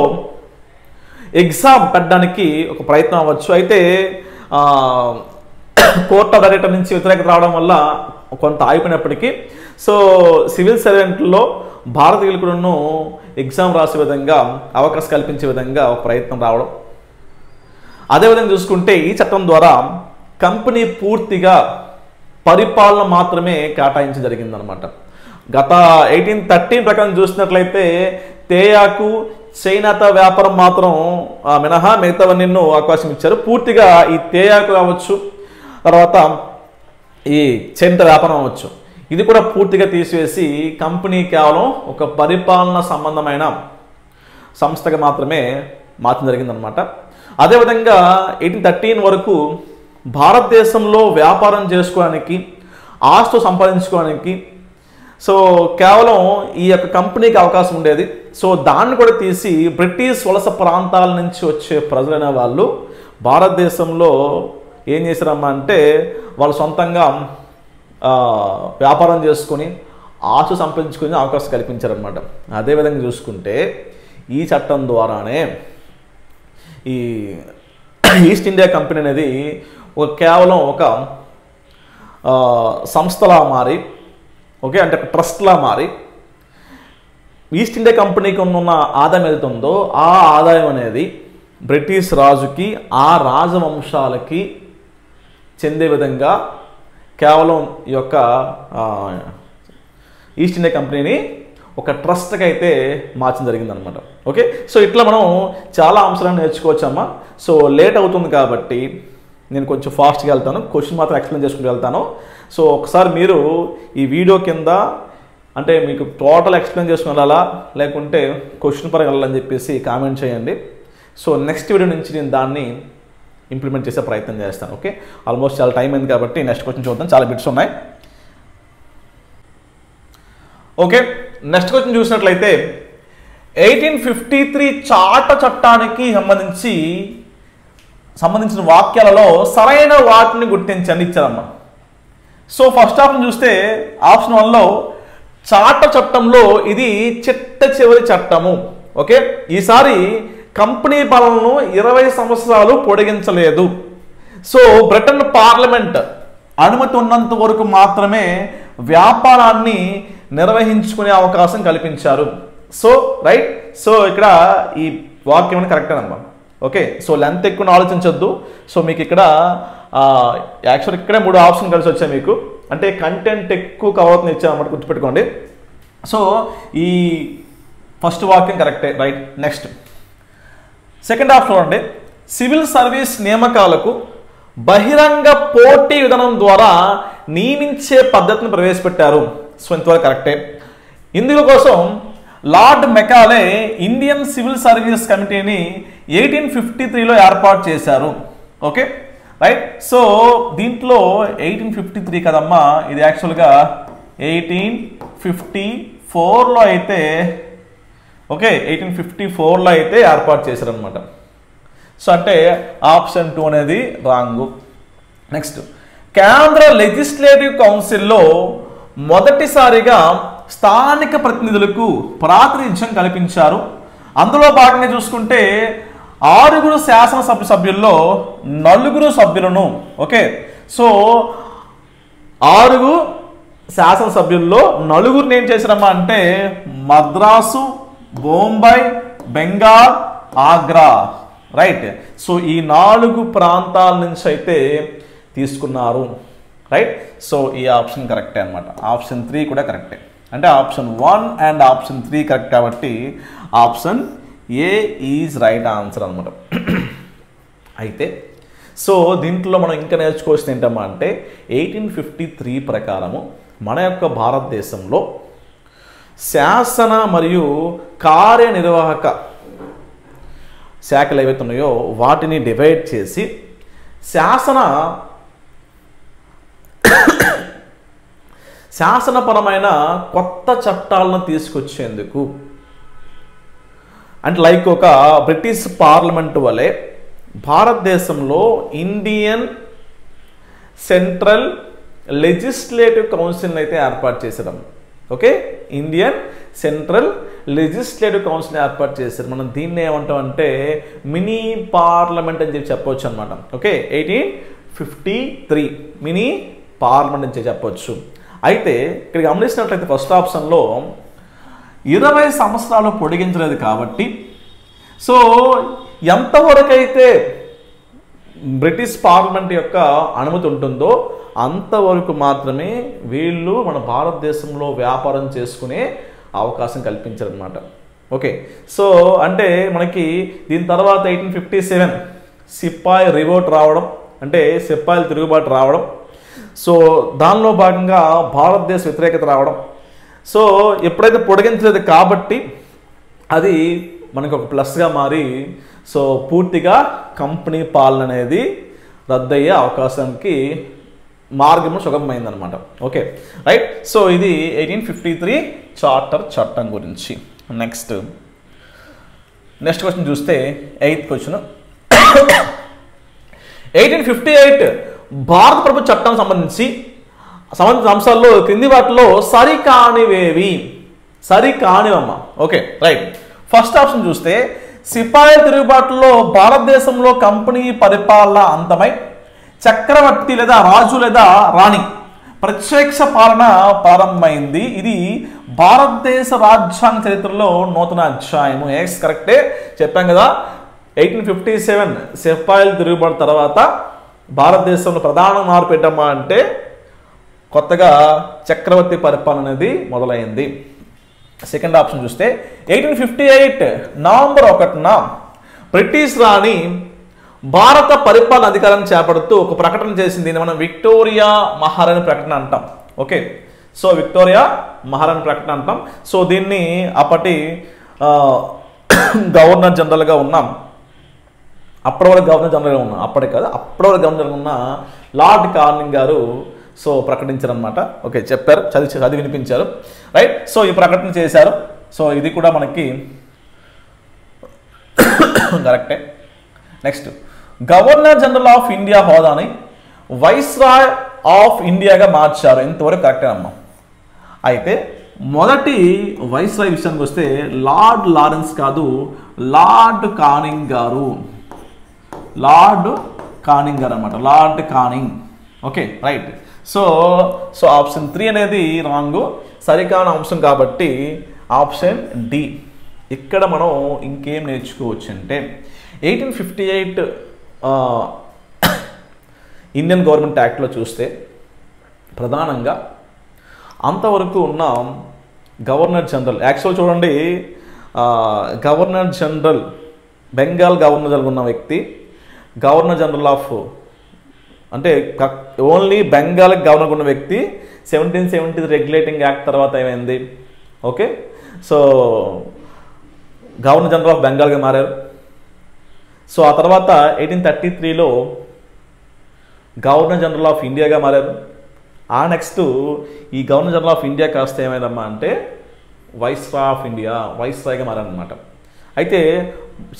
ఎగ్జామ్ పెట్టడానికి ఒక ప్రయత్నం అవ్వచ్చు. అయితే కోర్ట్ ఆఫ్ డైరెక్టర్ నుంచి వ్యతిరేకత రావడం వల్ల కొంత ఆగిపోయినప్పటికీ సో సివిల్ సర్వెంట్లో భారతీయులకు ఎగ్జామ్ రాసే విధంగా అవకాశం కల్పించే విధంగా ఒక ప్రయత్నం రావడం. అదేవిధంగా చూసుకుంటే ఈ చట్టం ద్వారా కంపెనీ పూర్తిగా పరిపాలన మాత్రమే కేటాయించడం జరిగిందనమాట. గత 1813 ప్రకారం చూసినట్లయితే తేయాకు చైనాతో వ్యాపారం మాత్రం మినహా మిగతావన్నీ అవకాశం ఇచ్చారు. పూర్తిగా ఈ తేయాకు కావచ్చు, తర్వాత ఈ చైనాతో వ్యాపారం అవ్వచ్చు, ఇది కూడా పూర్తిగా తీసివేసి కంపెనీ కేవలం ఒక పరిపాలన సంబంధమైన సంస్థగా మాత్రమే మార్చడం జరిగిందనమాట. అదేవిధంగా 1813 వరకు భారతదేశంలో వ్యాపారం చేసుకోవడానికి, ఆస్తు సంపాదించుకోవడానికి సో కేవలం ఈ యొక్క కంపెనీకి అవకాశం ఉండేది. సో దాన్ని కూడా తీసి బ్రిటిష్ వలస ప్రాంతాల నుంచి వచ్చే ప్రజలైన వాళ్ళు భారతదేశంలో ఏం చేశారమ్మా అంటే వాళ్ళు సొంతంగా వ్యాపారం చేసుకొని ఆస్తు సంపాదించుకునే అవకాశం కల్పించారనమాట. అదేవిధంగా చూసుకుంటే ఈ చట్టం ద్వారానే ఈ ఈస్ట్ ఇండియా కంపెనీ అనేది కేవలం ఒక సంస్థలా మారి, ఓకే, అంటే ట్రస్ట్లా మారి ఈస్ట్ ఇండియా కంపెనీకి ఉన్న ఆదాయం ఏదైతే ఉందో ఆ ఆదాయం అనేది బ్రిటిష్ రాజుకి ఆ రాజవంశాలకి చెందే విధంగా కేవలం ఈ యొక్క ఈస్ట్ ఇండియా కంపెనీని ఒక ట్రస్ట్కి అయితే మార్చడం జరిగిందనమాట. ఓకే, సో ఇట్లా మనం చాలా అంశాలను నేర్చుకోవచ్చమ్మా. సో లేట్ అవుతుంది కాబట్టి నేను కొంచెం ఫాస్ట్గా వెళ్తాను, క్వశ్చన్ మాత్రం ఎక్స్ప్లెయిన్ చేసుకుంటూ వెళ్తాను. సో ఒకసారి మీరు ఈ వీడియో కింద అంటే మీకు టోటల్ ఎక్స్ప్లెయిన్ చేసుకుని వెళ్ళాలా లేకుంటే క్వశ్చన్ పరంగా వెళ్ళాలని చెప్పేసి కామెంట్ చేయండి. సో నెక్స్ట్ వీడియో నుంచి నేను దాన్ని ఇంప్లిమెంట్ చేసే ప్రయత్నం చేస్తాను. ఓకే, ఆల్మోస్ట్ చాలా టైం అయింది కాబట్టి నెక్స్ట్ క్వశ్చన్ చూద్దాం, చాలా బిట్స్ ఉన్నాయి. ఓకే, నెక్స్ట్ క్వశ్చన్ చూసినట్లయితే 1853 చార్టర్ చట్టానికి సంబంధించిన వాక్యాలలో సరైన వాటిని గుర్తించండి ఇచ్చారమ్మా. సో ఫస్ట్ ఆప్షన్ చూస్తే ఆప్షన్ 1లో చార్టర్ చట్టంలో ఇది చిట్ట చివరి చట్టము. ఓకే, ఈసారి కంపెనీ పాలనను 20 సంవత్సరాలు పొడిగించలేదు. సో బ్రిటన్ పార్లమెంట్ అనుమతి ఉన్నంత వరకు మాత్రమే వ్యాపారాన్ని నిర్వహించుకునే అవకాశం కల్పించారు. సో రైట్, సో ఇక్కడ ఈ వాక్యం కరెక్ట్ అన్నమాట. ఓకే, సో లెంత్ ఎక్కువ ఆలోచించొద్దు. సో మీకు ఇక్కడ యాక్చువల్ ఇక్కడే 3 ఆప్షన్ కలిసి వచ్చాయి మీకు, అంటే కంటెంట్ ఎక్కువ కవర్ని ఇచ్చామన్నమాట, గుర్తుపెట్టుకోండి. సో ఈ ఫస్ట్ వాక్యం కరెక్టే, రైట్. నెక్స్ట్ సెకండ్ ఆప్షన్ చూడండి, సివిల్ సర్వీస్ నియామకాలకు బహిరంగ పోటీ విధానం ద్వారా నియమించే పద్ధతిని ప్రవేశపెట్టారు. సో ఇంతవరకు కరెక్టే. ఇందులో కోసం lord Macaulay Indian civil service కమిటీని 1853లో ఏర్పాటు చేశారు. Okay, right. సో దీంట్లో 1853 కదమ్మా, ఇది యాక్చువల్గా 1854లో అయితే, ఓకే, 1854లో అయితే ఏర్పాటు చేశారనమాట. సో అంటే ఆప్షన్ 2 అనేది రాంగు. నెక్స్ట్, కేంద్ర లెజిస్లేటివ్ కౌన్సిల్లో మొదటిసారిగా స్థానిక ప్రతినిధులకు ప్రాతినిధ్యం కల్పించారు. అందులో భాగంగా చూసుకుంటే 6 శాసనసభ సభ్యుల్లో 4 సభ్యులను, ఓకే, సో 6 శాసనసభ్యుల్లో 4 ఏం చేశారమ్మా అంటే మద్రాసు, బొంబాయి, బెంగాల్, ఆగ్రా, రైట్. సో ఈ 4 ప్రాంతాల నుంచి అయితే తీసుకున్నారు, రైట్. సో ఈ ఆప్షన్ కరెక్టే అనమాట. ఆప్షన్ 3 కూడా కరెక్టే, అంటే ఆప్షన్ 1 అండ్ ఆప్షన్ 3 కరెక్ట్ కాబట్టి option A is right answer అనమాట. అయితే సో దీంట్లో మనం ఇంకా నేర్చుకోవాల్సింది ఏంటమ్మా అంటే 1853 ప్రకారము మన యొక్క భారతదేశంలో శాసన మరియు కార్యనిర్వాహక శాఖలు ఏవైతే ఉన్నాయో వాటిని డివైడ్ చేసి శాసనపరమైన కొత్త చట్టాలను తీసుకొచ్చేందుకు, అంటే లైక్ ఒక బ్రిటిష్ పార్లమెంట్ వలె భారతదేశంలో ఇండియన్ సెంట్రల్ లెజిస్లేటివ్ కౌన్సిల్ అయితే ఏర్పాటు చేశారు. Okay, Indian central legislative council ఏర్పాటు చేశారు. మనం దీన్ని ఏమంటాం అంటే మినీ పార్లమెంట్ అని చెప్పొచ్చు అనమాట. ఓకే, 1853 మినీ పార్లమెంట్ అని చెప్పొచ్చు. అయితే ఇక్కడ గమనించినట్లయితే ఫస్ట్ ఆప్షన్లో 20 సంవత్సరాలు పొడిగించలేదు కాబట్టి, సో ఎంతవరకైతే బ్రిటిష్ పార్లమెంట్ యొక్క అనుమతి ఉంటుందో అంతవరకు మాత్రమే వీళ్ళు మన భారతదేశంలో వ్యాపారం చేసుకునే అవకాశం కల్పించారనమాట. ఓకే, సో అంటే మనకి దీని తర్వాత 1857 సిపాయి రివోల్ట్ రావడం, అంటే సిపాయిల తిరుగుబాటు రావడం. సో దానిలో భాగంగా భారతదేశ వ్యతిరేకత రావడం. సో ఎప్పుడైతే పొడిగించలేదు కాబట్టి అది మనకు ఒక ప్లస్గా మారి సో పూర్తిగా కంపెనీ పాలన అనేది రద్దయ్యే అవకాశానికి మార్గం సుగమమైందనమాట. Okay, right. సో ఇది 1853 చార్టర్ చట్టం గురించి. నెక్స్ట్ క్వశ్చన్ చూస్తే 8th క్వశ్చన్, 1858 భారత ప్రభుత్వ చట్టం సంబంధించిన అంశాల్లో క్రింది వాటిలో సరికానివమ్మా. Okay, right. ఫస్ట్ ఆప్షన్ చూస్తే సిపాయిల తిరుగుబాటులో భారతదేశంలో కంపెనీ పరిపాలన అంతమై చక్రవర్తి లేదా రాజు లేదా రాణి ప్రత్యక్ష పాలన ప్రారంభమైంది. ఇది భారతదేశ రాజ్యాంగ చరిత్రలో నూతన అధ్యాయము. ఎస్ కరెక్టే చెప్పాం కదా. 1857 సిపాయిల తిరుగుబాటు తర్వాత భారతదేశంలో ప్రధాన మార్పు ఏంటమ్మా అంటే కొత్తగా చక్రవర్తి పరిపాలన అనేది మొదలైంది. సెకండ్ ఆప్షన్ చూస్తే 1858 నవంబర్ 1న బ్రిటిష్ రాణి భారత పరిపాలన అధికారాన్ని చేపడుతూ ఒక ప్రకటన చేసింది. దీన్ని మనం విక్టోరియా మహారాణి ప్రకటన అంటాం. ఓకే, సో విక్టోరియా మహారాణి ప్రకటన అంటాం. సో దీన్ని అప్పటి గవర్నర్ జనరల్గా ఉన్నాం, అప్పటి వరకు గవర్నర్ జనరల్గా ఉన్నాం, అప్పటి కాదు అప్పటి వరకు గవర్నర్ జనరల్ ఉన్న లార్డ్ కార్నింగ్ గారు సో ప్రకటించారు అనమాట. ఓకే, చెప్పారు, చదివి వినిపించారు. రైట్, సో ఈ ప్రకటన చేశారు. సో ఇది కూడా మనకి కరెక్టే. Next, governor general of India హోదాని వైస్రాయ్ ఆఫ్ ఇండియాగా మార్చారు. ఇంతవరకు కరెక్టే అమ్మా. అయితే మొదటి వైస్రాయ్ విషయానికి వస్తే లార్డ్ లారెన్స్ కాదు, లార్డ్ కానింగ్ గారు. లార్డ్ కానింగ్ గారు అనమాట, Lord Canning. Okay right. So option 3 అనేది రాంగ్, సరికాని అంశం కాబట్టి ఆప్షన్ డి. ఇక్కడ మనం ఇంకేం నేర్చుకోవచ్చు అంటే 1858 ఇండియన్ గవర్నమెంట్ యాక్ట్లో చూస్తే ప్రధానంగా అంతవరకు ఉన్న గవర్నర్ జనరల్, యాక్చువల్ చూడండి, governor general Bengal governor general ఉన్న వ్యక్తి గవర్నర్ జనరల్ ఆఫ్ అంటే ఓన్లీ బెంగాల్కి గవర్నర్ ఉన్న వ్యక్తి 1770 రెగ్యులేటింగ్ యాక్ట్ తర్వాత ఏమైంది? Okay, so governor general of బెంగాల్గా మారారు. సో ఆ తర్వాత 1833లో గవర్నర్ జనరల్ ఆఫ్ ఇండియాగా మారారు. ఆ నెక్స్ట్ ఈ గవర్నర్ జనరల్ ఆఫ్ ఇండియా కాస్త ఏమైందమ్మా అంటే వైస్రాయ్ ఆఫ్ ఇండియా, వైస్రాయ్గా మారారనమాట. అయితే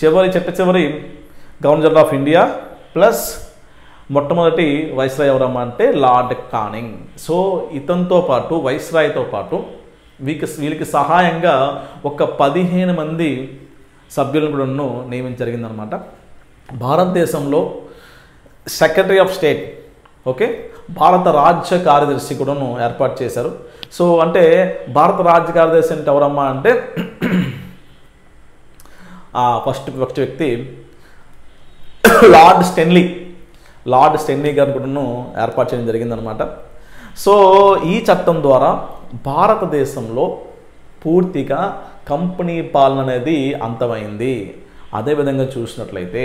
చివరి governor general of India plus మొట్టమొదటి వైస్రాయ్ ఎవరమ్మా అంటే లార్డ్ కానింగ్. సో ఇతనితో పాటు వైస్రాయ్తో పాటు వీళ్ళకి సహాయంగా ఒక 15 మంది సభ్యులను కూడా నియమించడం జరిగిందనమాట. భారతదేశంలో సెక్రటరీ ఆఫ్ స్టేట్, ఓకే, భారత రాజ్య కార్యదర్శి కూడాను ఏర్పాటు చేశారు. సో అంటే భారత రాజ్య కార్యదర్శి అంటే ఎవరమ్మా అంటే ఫస్ట్ వ్యక్తి లార్డ్ స్టెన్లీ గారు కూడాను ఏర్పాటు చేయడం జరిగిందనమాట. సో ఈ చట్టం ద్వారా భారతదేశంలో పూర్తిగా కంపెనీ పాలన అనేది అంతమైంది. అదేవిధంగా చూసినట్లయితే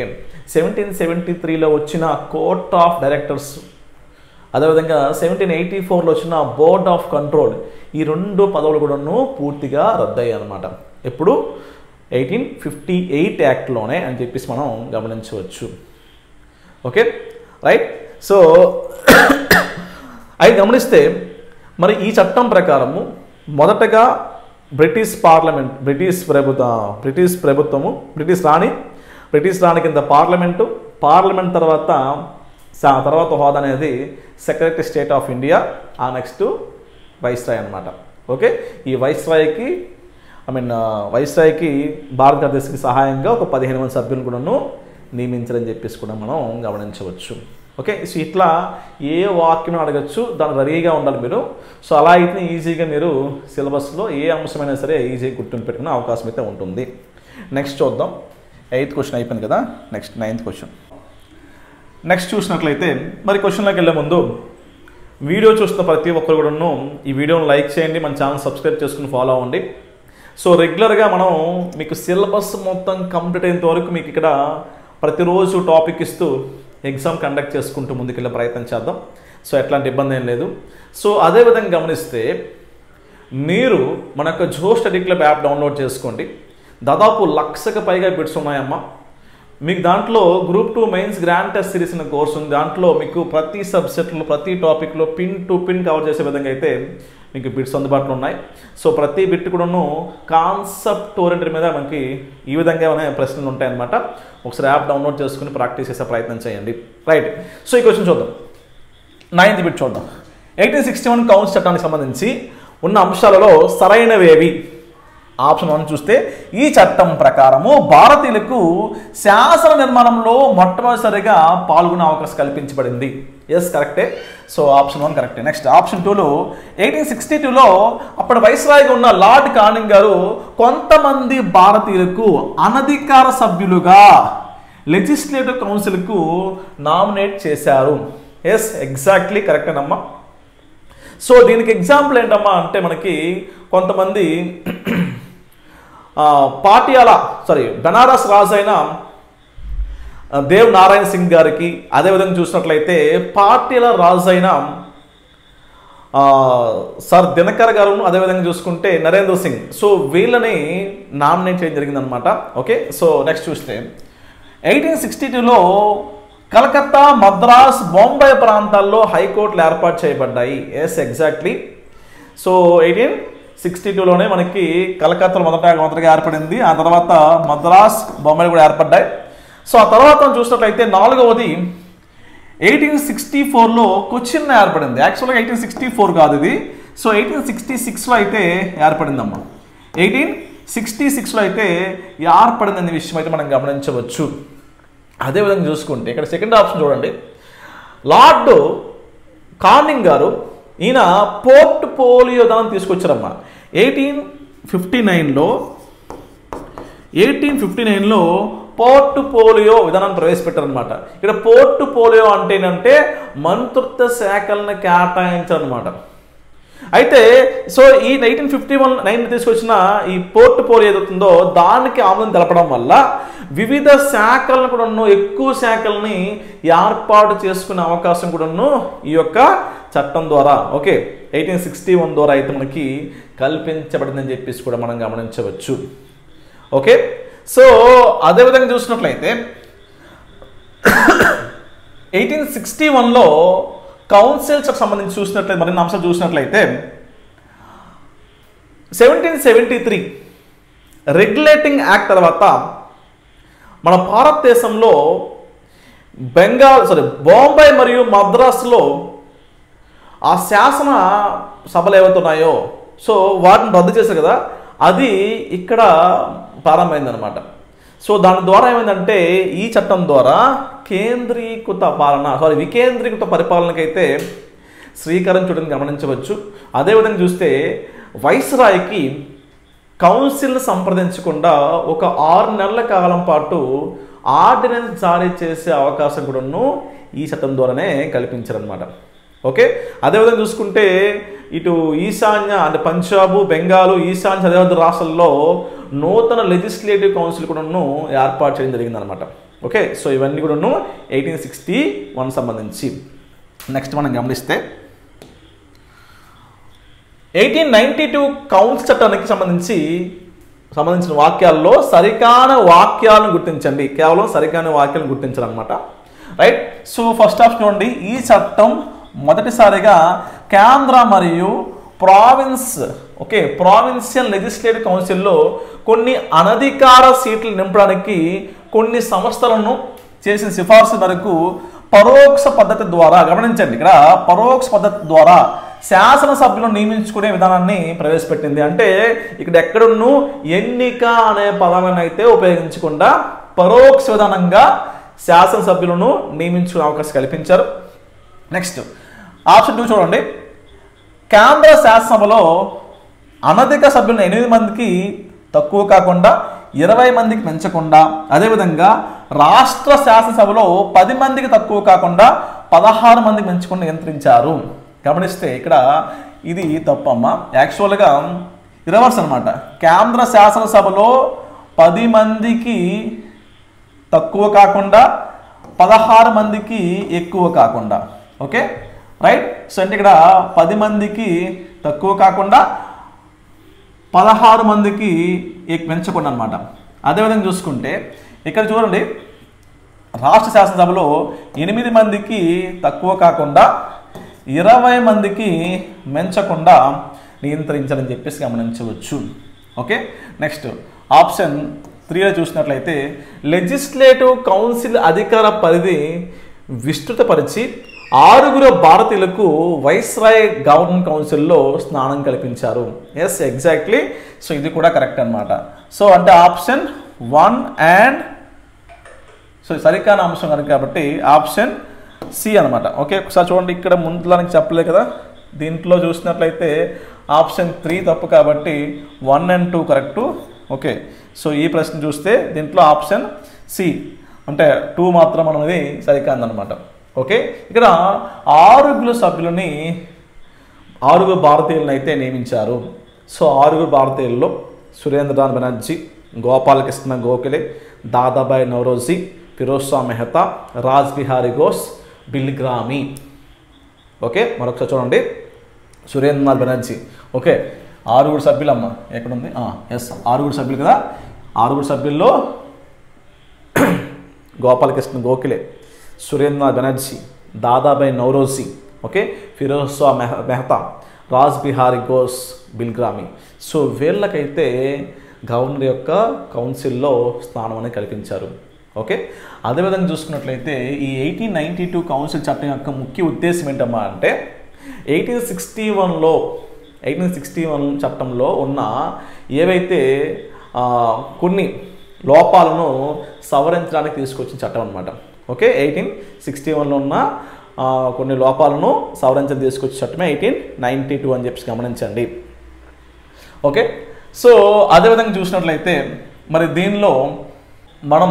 1773లో వచ్చిన కోర్ట్ ఆఫ్ డైరెక్టర్స్, అదేవిధంగా 1784లో వచ్చిన బోర్డ్ ఆఫ్ కంట్రోల్, ఈ 2 పదవులు కూడాను పూర్తిగా రద్దయ్యాయి అనమాట. ఎప్పుడు 1858 యాక్ట్లోనే అని చెప్పేసి మనం గమనించవచ్చు. Okay right. సో అవి గమనిస్తే మరి ఈ చట్టం ప్రకారము మొదటగా బ్రిటిష్ రాణి కింద పార్లమెంట్ తర్వాత హోదా అనేది సెక్రటరీ స్టేట్ ఆఫ్ ఇండియా, ఆ నెక్స్ట్ వైస్రాయ్ అనమాట. ఓకే, ఈ వైస్రాయ్కి భారతదేశానికి సహాయంగా ఒక 15 మంది సభ్యులను కూడాను నియమించాలని చెప్పేసి కూడా మనం గమనించవచ్చు. ఓకే, సో ఇట్లా ఏ వాక్యం అడగచ్చు, దానికి రెడీగా ఉండాలి మీరు. సో అలా అయితే ఈజీగా మీరు సిలబస్లో ఏ అంశమైనా సరే ఈజీగా గుర్తుండి పెట్టుకునే అవకాశం అయితే ఉంటుంది. నెక్స్ట్ చూద్దాం. 8th క్వశ్చన్ అయిపోయింది కదా, నెక్స్ట్ 9th క్వశ్చన్. నెక్స్ట్ చూసినట్లయితే మరి క్వశ్చన్లోకి వెళ్ళే ముందు వీడియో చూస్తున్న ప్రతి ఒక్కరు కూడాను ఈ వీడియోని లైక్ చేయండి, మన ఛానల్ సబ్స్క్రైబ్ చేసుకుని ఫాలో అవ్వండి. సో రెగ్యులర్గా మనం మీకు సిలబస్ మొత్తం కంప్లీట్ అయ్యేంత వరకు మీకు ఇక్కడ ప్రతిరోజు టాపిక్ ఇస్తూ ఎగ్జామ్ కండక్ట్ చేసుకుంటూ ముందుకెళ్ళే ప్రయత్నం చేద్దాం. సో ఎట్లాంటి ఇబ్బంది ఏం లేదు. సో అదేవిధంగా గమనిస్తే మీరు మన యొక్క జో స్టడీ క్లబ్ యాప్ డౌన్లోడ్ చేసుకోండి. దాదాపు 1,00,000కి పైగా బిట్స్ ఉన్నాయమ్మా. మీకు దాంట్లో group 2 mains grand test series అనే కోర్స్ ఉంది. దాంట్లో మీకు ప్రతి సబ్జెక్టులో ప్రతి టాపిక్లో పిన్ టు పిన్ కవర్ చేసే విధంగా అయితే మీకు బిట్స్ అందుబాటులో ఉన్నాయి. సో ప్రతి బిట్ కూడాను కాన్సెప్ట్ ఓరియంటెడ్ మీద మనకి ఈ విధంగా ప్రశ్నలు ఉంటాయన్నమాట. ఒకసారి యాప్ డౌన్లోడ్ చేసుకుని ప్రాక్టీస్ చేసే ప్రయత్నం చేయండి. రైట్, సో ఈ క్వశ్చన్ చూద్దాం. 9th బిట్ చూద్దాం. 1861 కౌన్స్ చట్టానికి సంబంధించి ఉన్న అంశాలలో సరైనవేవి? ఆప్షన్ 1 చూస్తే ఈ చట్టం ప్రకారము భారతీయులకు శాసన నిర్మాణంలో మొట్టమొదటిసారిగా పాల్గొనే అవకాశం కల్పించబడింది. ఎస్, కరెక్టే. సో ఆప్షన్ 1 కరెక్టే. నెక్స్ట్ ఆప్షన్ 2లో 1862లో అప్పుడు వైస్రాయ్గా ఉన్న లార్డ్ కానింగ్ గారు కొంతమంది భారతీయులకు అనధికార సభ్యులుగా లెజిస్లేటివ్ కౌన్సిల్కు నామినేట్ చేశారు. ఎస్, ఎగ్జాక్ట్లీ కరెక్టేనమ్మా. సో దీనికి ఎగ్జాంపుల్ ఏంటమ్మా అంటే మనకి కొంతమంది బెనారస్ రాజు అయిన దేవ్ నారాయణ్ సింగ్ గారికి, అదేవిధంగా చూసినట్లయితే పాటియాలా రాజు అయిన సర్ దినకర్ గారు, అదేవిధంగా చూసుకుంటే నరేంద్ర సింగ్, సో వీళ్ళని నామినేట్ చేయడం జరిగిందనమాట. ఓకే, సో నెక్స్ట్ చూస్తే 1862లో కలకత్తా, మద్రాస్, బొంబాయి ప్రాంతాల్లో హైకోర్టులు ఏర్పాటు చేయబడ్డాయి. Yes, exactly. సో 1862లోనే మనకి కలకత్తాలో మొదటగా ఏర్పడింది. ఆ తర్వాత మద్రాస్, బొంబాయి కూడా ఏర్పడ్డాయి. సో ఆ తర్వాత చూసినట్లయితే 4వది 1864లో కొచ్చిన్ ఏర్పడింది. యాక్చువల్గా 1864 కాదు ఇది. సో 1866లో అయితే ఏర్పడిందమ్మా. 1866లో అయితే ఏర్పడింది అనే విషయం అయితే మనం గమనించవచ్చు. అదేవిధంగా చూసుకుంటే ఇక్కడ సెకండ్ ఆప్షన్ చూడండి. లార్డ్ కానింగ్ గారు ఈయన పోర్ట్ పోలియో విధానం తీసుకొచ్చారమ్మా. 1859లో పోర్ట్ పోలియో విధానాన్ని ప్రవేశపెట్టారనమాట. ఇక్కడ పోర్ట్ పోలియో అంటే ఏంటంటే మంత్రిత్వ శాఖలను కేటాయించారనమాట. అయితే సో ఈ 1851 తీసుకొచ్చిన ఈ పోర్ట్ పోలియో ఏదవుతుందో దానికి ఆమోదం తెలపడం వల్ల వివిధ శాఖలను కూడా ఎక్కువ శాఖల్ని ఏర్పాటు చేసుకునే అవకాశం కూడాను ఈ యొక్క చట్టం ద్వారా 1861 ద్వారా అయితే మనకి కల్పించబడిందని చెప్పేసి కూడా మనం గమనించవచ్చు. ఓకే, సో అదేవిధంగా చూసినట్లయితే 1861లో కౌన్సిల్స్ సంబంధించి చూసినట్లయితే మరిన్ని అంశాలు చూసినట్లయితే 1773 రెగ్యులేటింగ్ యాక్ట్ తర్వాత మన భారతదేశంలో బొంబాయి మరియు మద్రాసులో ఆ శాసన సభలు ఏవైతున్నాయో సో వాటిని రద్దు చేశారు కదా, అది ఇక్కడ ప్రారంభమైందనమాట. సో దాని ద్వారా ఏమైందంటే ఈ చట్టం ద్వారా వికేంద్రీకృత పరిపాలనకైతే శ్రీకారం చుట్టని గమనించవచ్చు. అదేవిధంగా చూస్తే వైస్రాయ్కి కౌన్సిల్ని సంప్రదించకుండా ఒక 6 నెలల కాలం పాటు ఆర్డినెన్స్ జారీ చేసే అవకాశం కూడాను ఈ చట్టం ద్వారానే కల్పించారనమాట. ఓకే, అదేవిధంగా చూసుకుంటే ఇటు ఈశాన్య అంటే పంజాబ్, బెంగాల్, ఈశాన్య అదేవిధంగా రాష్ట్రాల్లో నూతన లెజిస్లేటివ్ కౌన్సిల్ కూడాను ఏర్పాటు చేయడం జరిగిందనమాట. ఓకే, సో ఇవన్నీ కూడాను 1861 సంబంధించి. నెక్స్ట్ మనం గమనిస్తే 1892 కౌన్సిల్ చట్టానికి సంబంధించిన వాక్యాల్లో సరికాని వాక్యాలను గుర్తించండి. కేవలం సరికాని వాక్యాలను గుర్తించాలన్నమాట. రైట్, సో ఫస్ట్ ఆప్షన్ చూడండి. ఈ చట్టం మొదటిసారిగా కేంద్ర మరియు ప్రావిన్షియల్ లెజిస్లేటివ్ కౌన్సిల్లో కొన్ని అనధికార సీట్లు నింపడానికి కొన్ని సంస్థలను చేసిన సిఫార్సు మేరకు పరోక్ష పద్ధతి ద్వారా, గమనించండి ఇక్కడ పరోక్ష పద్ధతి ద్వారా శాసనసభ్యులను నియమించుకునే విధానాన్ని ప్రవేశపెట్టింది. అంటే ఇక్కడ ఎక్కడున్నూ ఎన్నిక అనే పదాలను అయితే ఉపయోగించకుండా పరోక్ష విధానంగా శాసనసభ్యులను నియమించుకునే అవకాశం కల్పించారు. నెక్స్ట్ ఆప్షన్ 2 చూడండి. కేంద్ర శాసనసభలో అనధిక సభ్యులను 8 మందికి తక్కువ కాకుండా 20 మందికి పెంచకుండా, అదేవిధంగా రాష్ట్ర శాసనసభలో 10 మందికి తక్కువ కాకుండా 16 మందికి పెంచకుండా నియంత్రించారు. గమనిస్తే ఇక్కడ ఇది తప్పమ్మ. యాక్చువల్గా రివర్స్ అనమాట. కేంద్ర శాసనసభలో 10 మందికి తక్కువ కాకుండా 16 మందికి ఎక్కువ కాకుండా. Okay, right. సో అంటే ఇక్కడ 10 మందికి తక్కువ కాకుండా 16 మందికి పెంచకుండా అనమాట. అదేవిధంగా చూసుకుంటే ఇక్కడ చూడండి, రాష్ట్ర శాసనసభలో 8 మందికి తక్కువ కాకుండా 20 మందికి పెంచకుండా నియంత్రించాలని చెప్పేసి గమనించవచ్చు. ఓకే, నెక్స్ట్ ఆప్షన్ 3లో చూసినట్లయితే లెజిస్లేటివ్ కౌన్సిల్ అధికార పరిధి విస్తృతపరిచి 6 భారతీయులకు వైస్రాయ్ గవర్నమెంట్ కౌన్సిల్లో స్థానం కల్పించారు. Yes, exactly. సో ఇది కూడా కరెక్ట్ అనమాట. సో అంటే ఆప్షన్ 1 అండ్ సో సరికాని అంశం కనుక కాబట్టి ఆప్షన్ సి అనమాట. ఓకే, ఒకసారి చూడండి, ఇక్కడ ముందులానికి చెప్పలేదు కదా, దీంట్లో చూసినట్లయితే ఆప్షన్ 3 తప్పు కాబట్టి 1 and 2 కరెక్టు. ఓకే, సో ఈ ప్రశ్న చూస్తే దీంట్లో ఆప్షన్ సి అంటే 2 మాత్రం అనేది సరికాదనమాట. ఓకే, ఇక్కడ 6 సభ్యులని 6 భారతీయులను అయితే నియమించారు. సో 6 భారతీయుల్లో సురేంద్రనాథ్ బెనర్జీ, గోపాలకృష్ణ గోఖలే, దాదాబాయి నౌరోజీ, ఫిరోజ్ షా మెహతా, రాజ్ బిహారీ ఘోష్, బిల్గ్రామీ. ఓకే, మరొకసారి చూడండి, సురేంద్రనాథ్ బెనర్జీ. ఓకే, 6 సభ్యులమ్మ ఎక్కడుంది? ఎస్, 6 సభ్యులు కదా. 6 సభ్యుల్లో గోపాలకృష్ణ గోఖలే, సురేంద్రనాథ్ బెనర్జీ, దాదాబాయి నౌరోజీ, ఓకే, ఫిరోజ్ షా మెహతా, రాజ్ బిహారీ ఘోష్, బిల్గ్రామీ. సో వీళ్ళకైతే గవర్నర్ యొక్క కౌన్సిల్లో స్థానం అనేది కల్పించారు. ఓకే, అదేవిధంగా చూసుకున్నట్లయితే ఈ 1892 కౌన్సిల్ చట్టం యొక్క ముఖ్య ఉద్దేశం ఏంటమ్మా అంటే 1861 చట్టంలో ఉన్న ఏవైతే కొన్ని లోపాలను సవరించడానికి తీసుకొచ్చిన చట్టం అనమాట. ఓకే, 1861లో ఉన్న కొన్ని లోపాలను సవరించడానికి తీసుకొచ్చే చట్టమే 1892 అని చెప్పి గమనించండి. ఓకే, సో అదేవిధంగా చూసినట్లయితే మరి దీనిలో మనం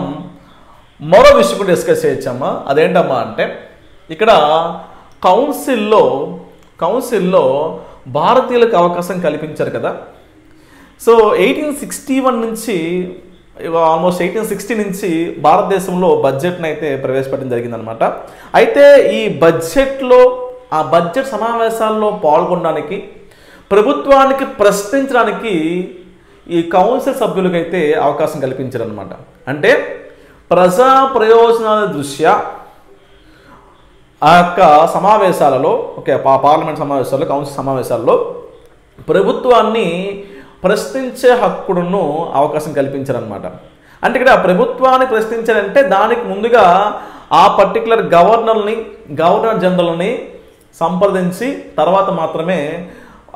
మరో విషయం కూడా డిస్కస్ చేయొచ్చమ్మా. అదేంటమ్మా అంటే ఇక్కడ కౌన్సిల్లో భారతీయులకు అవకాశం కల్పించారు కదా. సో 1861 నుంచి ఆల్మోస్ట్ 1860 నుంచి భారతదేశంలో బడ్జెట్ని అయితే ప్రవేశపెట్టడం జరిగిందనమాట. అయితే ఈ బడ్జెట్ సమావేశాల్లో పాల్గొనడానికి, ప్రభుత్వానికి ప్రశ్నించడానికి ఈ కౌన్సిల్ సభ్యులకైతే అవకాశం కల్పించారనమాట. అంటే ప్రజా ప్రయోజనాల దృష్ట్యా ఆ యొక్క సమావేశాలలో, ఓకే, పార్లమెంట్ సమావేశాల్లో, కౌన్సిల్ సమావేశాల్లో ప్రభుత్వాన్ని ప్రశ్నించే హక్కును అవకాశం కల్పించారనమాట. అంటే ఇక్కడ ప్రభుత్వాన్ని ప్రశ్నించారంటే దానికి ముందుగా ఆ పర్టికులర్ గవర్నర్ జనరల్ని సంప్రదించి తర్వాత మాత్రమే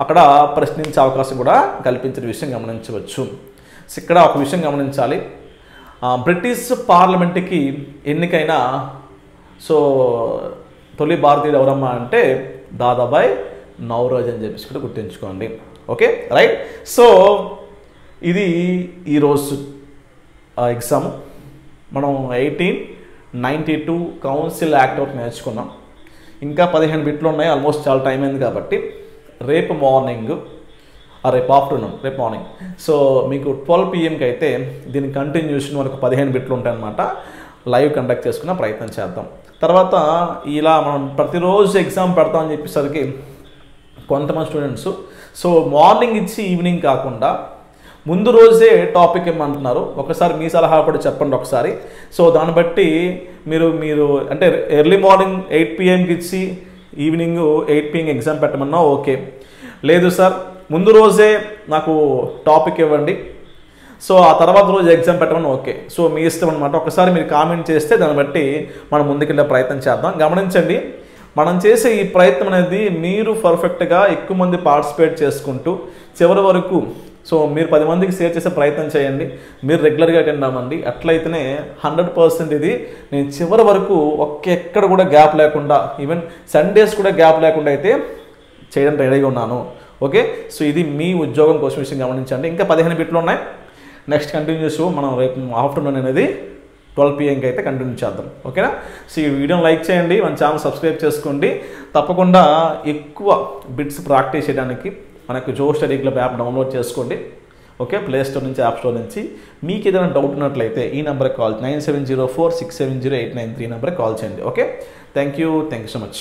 అక్కడ ప్రశ్నించే అవకాశం కూడా కల్పించిన విషయం గమనించవచ్చు. ఇక్కడ ఒక విషయం గమనించాలి, బ్రిటిష్ పార్లమెంట్కి ఎన్నికైన సో తొలి భారతీయుడు ఎవరమ్మా అంటే దాదాబాయి నౌరోజీ అని చెప్పేసి కూడా గుర్తుంచుకోండి. Okay, right. సో ఇది ఈరోజు ఎగ్జామ్. మనం 1892 కౌన్సిల్ యాక్ట్ ఒకటి నేర్చుకున్నాం. ఇంకా 15 బిట్లు ఉన్నాయి, ఆల్మోస్ట్ చాలా టైం అయింది కాబట్టి రేపు మార్నింగ్ సో మీకు 12 PM అయితే దీని కంటిన్యూషన్ వరకు 15 బిట్లు ఉంటాయన్నమాట. లైవ్ కండక్ట్ చేసుకున్న ప్రయత్నం చేద్దాం. తర్వాత ఇలా మనం ప్రతిరోజు ఎగ్జామ్ పెడతామని చెప్పేసరికి కొంతమంది స్టూడెంట్స్ సో మార్నింగ్ ఇచ్చి ఈవినింగ్ కాకుండా ముందు రోజే టాపిక్ ఏమంటున్నారు, ఒకసారి మీ సలహా కూడా చెప్పండి ఒకసారి. సో దాన్ని బట్టి మీరు అంటే ఎర్లీ మార్నింగ్ 8 PMకి ఇచ్చి ఈవినింగ్ 8 PM ఎగ్జామ్ పెట్టమన్నా ఓకే, లేదు సార్ ముందు రోజే నాకు టాపిక్ ఇవ్వండి, సో ఆ తర్వాత రోజు ఎగ్జామ్ పెట్టమని ఓకే. సో మీ ఇష్టం అనమాట. ఒకసారి మీరు కామెంట్ చేస్తే దాన్ని బట్టి మనం ముందుకెళ్ళే ప్రయత్నం చేద్దాం. గమనించండి, మనం చేసే ఈ ప్రయత్నం అనేది మీరు పర్ఫెక్ట్గా ఎక్కువ మంది పార్టిసిపేట్ చేసుకుంటూ చివరి వరకు సో మీరు 10 మందికి షేర్ చేసే ప్రయత్నం చేయండి. మీరు రెగ్యులర్గా అటెండ్ అవ్వండి. అట్లయితేనే 100% ఇది నేను చివరి వరకు ఎక్కడ కూడా గ్యాప్ లేకుండా, ఈవెన్ సండేస్ కూడా గ్యాప్ లేకుండా అయితే చేయడం రెడీగా ఉన్నాను. ఓకే, సో ఇది మీ ఉద్యోగం కోసం విషయం గమనించండి. ఇంకా 15 బిట్లు ఉన్నాయి. నెక్స్ట్ కంటిన్యూస్ మనం రేపు ఆఫ్టర్నూన్ అనేది 12 PMకి అయితే కంటిన్యూ చేద్దాం. ఓకేనా? సో ఈ వీడియోని లైక్ చేయండి, మన ఛానల్ సబ్స్క్రైబ్ చేసుకోండి. తప్పకుండా ఎక్కువ బిట్స్ ప్రాక్టీస్ చేయడానికి మనకు జో స్టడీ క్లబ్ యాప్ డౌన్లోడ్ చేసుకోండి. ఓకే, ప్లే స్టోర్ నుంచి, యాప్ స్టోర్ నుంచి. మీకు ఏదైనా డౌట్ ఉన్నట్లయితే ఈ నెంబర్కి కాల్ 9704670893 నెంబర్కి కాల్ చేయండి. Okay, thank you so much.